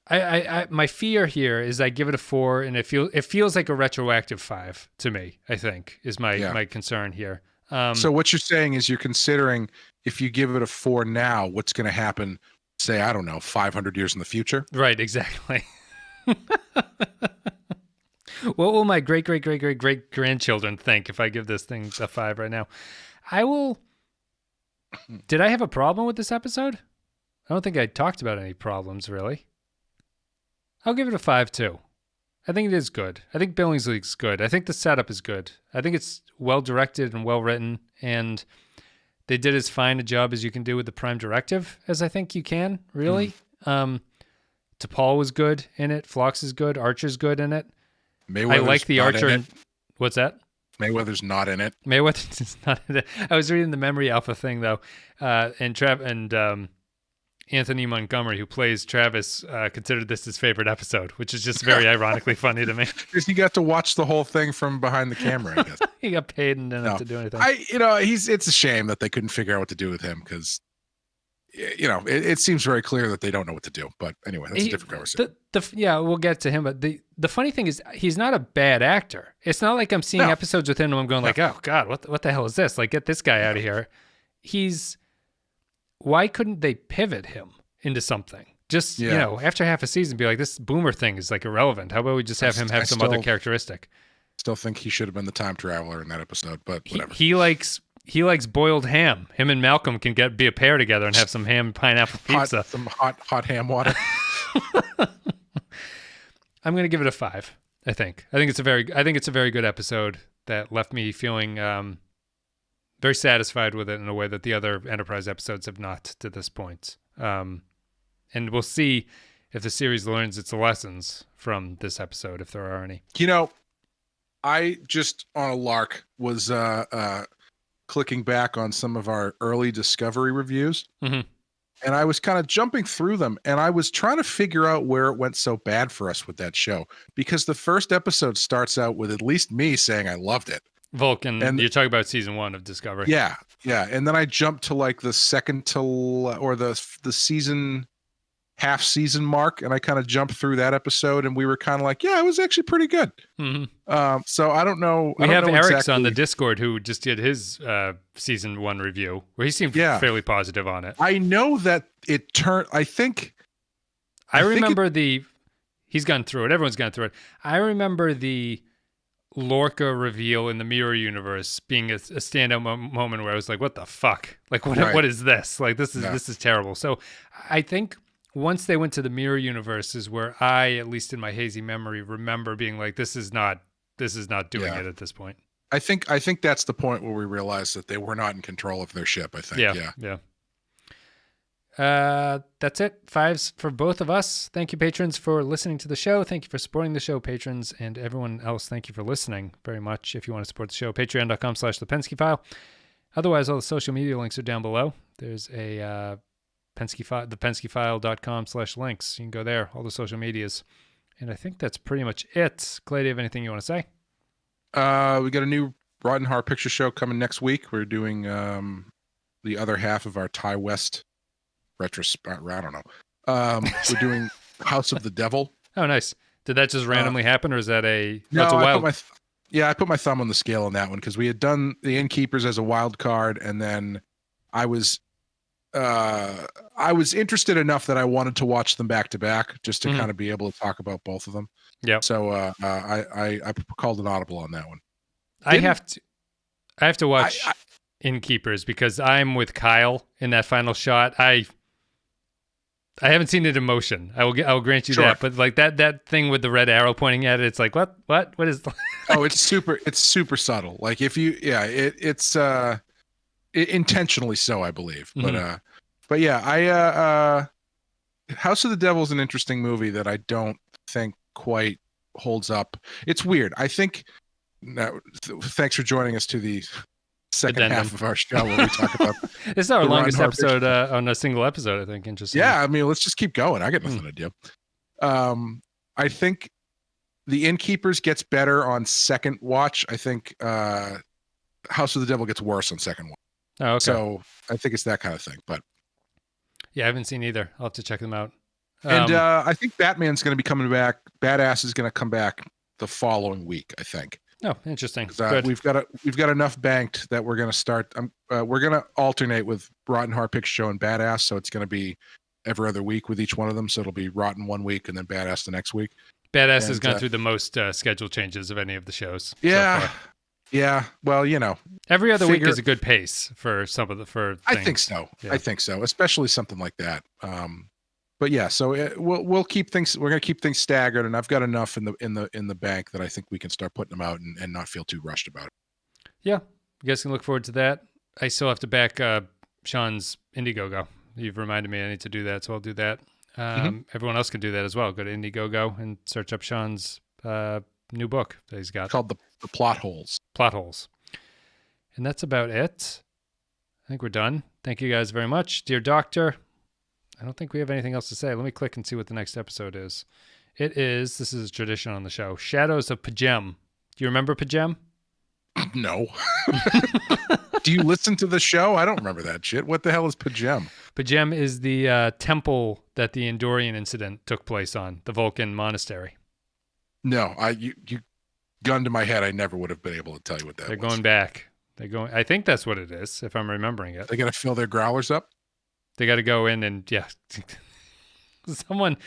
A: I my fear here is I give it a 4, and it feels like a retroactive 5 to me. I think is my concern here.
B: So what you're saying is you're considering if you give it a 4 now, what's going to happen? Say, I don't know, 500 years in the future.
A: Right. Exactly. What will my great grandchildren think if I give this thing a 5 right now? I will. Did I have a problem with this episode? I don't think I talked about any problems really. I'll give it a 5 too. I think it is good. I think Billingsley's good. I think the setup is good. I think it's well directed and well written, and they did as fine a job as you can do with the Prime Directive as I think you can, really. T'Pol was good in it. Phlox is good. Archer's good in it. I like the Archer. And what's that?
B: Mayweather's not in it.
A: Mayweather's not in it. I was reading the Memory Alpha thing though, and Anthony Montgomery, who plays Travis, considered this his favorite episode, which is just very ironically funny to me.
B: Because he got to watch the whole thing from behind the camera, I guess.
A: He got paid and didn't have to do anything.
B: It's a shame that they couldn't figure out what to do with him because, it seems very clear that they don't know what to do. But anyway, that's a different conversation.
A: We'll get to him. But the funny thing is, he's not a bad actor. It's not like I'm seeing episodes with him and I'm going like, oh God, what the hell is this? Like, get this guy out of here. Why couldn't they pivot him into something? Just, after half a season, be like, this boomer thing is like irrelevant. How about we just have him have some other characteristic?
B: Still think he should have been the time traveler in that episode, but whatever.
A: He likes boiled ham. Him and Malcolm can be a pair together and have some ham pineapple pizza.
B: Some hot ham water.
A: I'm going to give it a 5. I think it's a very good episode that left me feeling very satisfied with it in a way that the other Enterprise episodes have not to this point. And we'll see if the series learns its lessons from this episode, if there are any.
B: I just on a lark was clicking back on some of our early Discovery reviews, and I was kind of jumping through them, and I was trying to figure out where it went so bad for us with that show, because the first episode starts out with at least me saying I loved it.
A: Vulcan, and you're talking about season 1 of Discovery.
B: Yeah. And then I jumped to like the second or the season half season mark, and I kind of jumped through that episode, and we were kind of like, yeah, it was actually pretty good. So I don't know.
A: We have Eric's on the Discord who just did his season 1 review where he seemed fairly positive on it.
B: I know that it turned.
A: I remember he's gone through it. Everyone's gone through it. I remember the Lorca reveal in the Mirror Universe being a standout moment where I was like, what the fuck? Like, what is this? Like, this is terrible. So I think once they went to the mirror universe is where I, at least in my hazy memory, remember being like, this is not doing it at this point.
B: I think that's the point where we realized that they were not in control of their ship, I think.
A: Yeah. That's it. 5s for both of us. Thank you, patrons, for listening to the show. Thank you for supporting the show, patrons, and everyone else. Thank you for listening very much. If you want to support the show, patreon.com/thepensky-file. Otherwise, all the social media links are down below. There's a thepenskyfile.com/links. You can go there, all the social medias. And I think that's pretty much it. Clay, do you have anything you want to say?
B: We got a new Rotten Horror Picture Show coming next week. We're doing the other half of our Ty West retrospect. I don't know. We're doing House of the Devil.
A: Oh, nice. Did that just randomly happen, or is that a...
B: No,
A: that's a wild...
B: I put my thumb on the scale on that one because we had done the Innkeepers as a wild card, and then I was interested enough that I wanted to watch them back to back just to kind of be able to talk about both of them.
A: Yeah.
B: So I called an audible on that one.
A: I have to watch Innkeepers because I'm with Kyle in that final shot. I haven't seen it in motion. I will grant you that, but like that thing with the red arrow pointing at it, it's like what is?
B: Oh, it's super subtle. Like if you, it's intentionally so, I believe. But yeah, House of the Devil is an interesting movie that I don't think quite holds up. It's weird. I think. Thanks for joining us to the second half of our show where we talk about.
A: This is our longest episode on a single episode, I think. Interesting.
B: Yeah, I mean, let's just keep going. I got nothing to do. I think the Innkeepers gets better on second watch. I think House of the Devil gets worse on second watch.
A: Oh, okay.
B: So I think it's that kind of thing. But
A: yeah, I haven't seen either. I'll have to check them out.
B: And I think Batman's going to be coming back. Badass is going to come back the following week, I think.
A: Oh, interesting.
B: We've got enough banked that we're going to start. We're going to alternate with Rotten Horror Picture Show and Badass, so it's going to be every other week with each one of them. So it'll be Rotten one week and then Badass the next week.
A: Badass has gone through the most schedule changes of any of the shows.
B: Yeah,
A: so far.
B: Yeah. Well,
A: every other week is a good pace for some of the things.
B: I think so. Yeah. I think so, especially something like that. But yeah, so we'll keep things. We're gonna keep things staggered, and I've got enough in the bank that I think we can start putting them out and not feel too rushed about it.
A: Yeah, you guys can look forward to that. I still have to back Sean's Indiegogo. You've reminded me I need to do that, so I'll do that. Everyone else can do that as well. Go to Indiegogo and search up Sean's new book that he's got.
B: It's called the Plot Holes.
A: Plot Holes. And that's about it. I think we're done. Thank you guys very much. Dear Doctor, I don't think we have anything else to say. Let me click and see what the next episode is. This is a tradition on the show, Shadows of Pajem. Do you remember Pajem?
B: No. Do you listen to the show? I don't remember that shit. What the hell is Pajem?
A: Pajem is the temple that the Endorian incident took place on, the Vulcan monastery.
B: No, you gun to my head, I never would have been able to tell you what that was.
A: They're going back. I think that's what it is, if I'm remembering it.
B: They got to fill their growlers up?
A: They got to go in and, yeah. Someone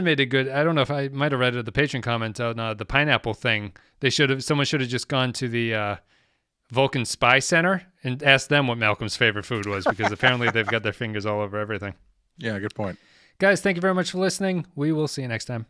A: made a good, I don't know if I might have read it, the patron comment on the pineapple thing. Someone should have just gone to the Vulcan Spy Center and asked them what Malcolm's favorite food was, because apparently they've got their fingers all over everything.
B: Yeah, good point.
A: Guys, thank you very much for listening. We will see you next time.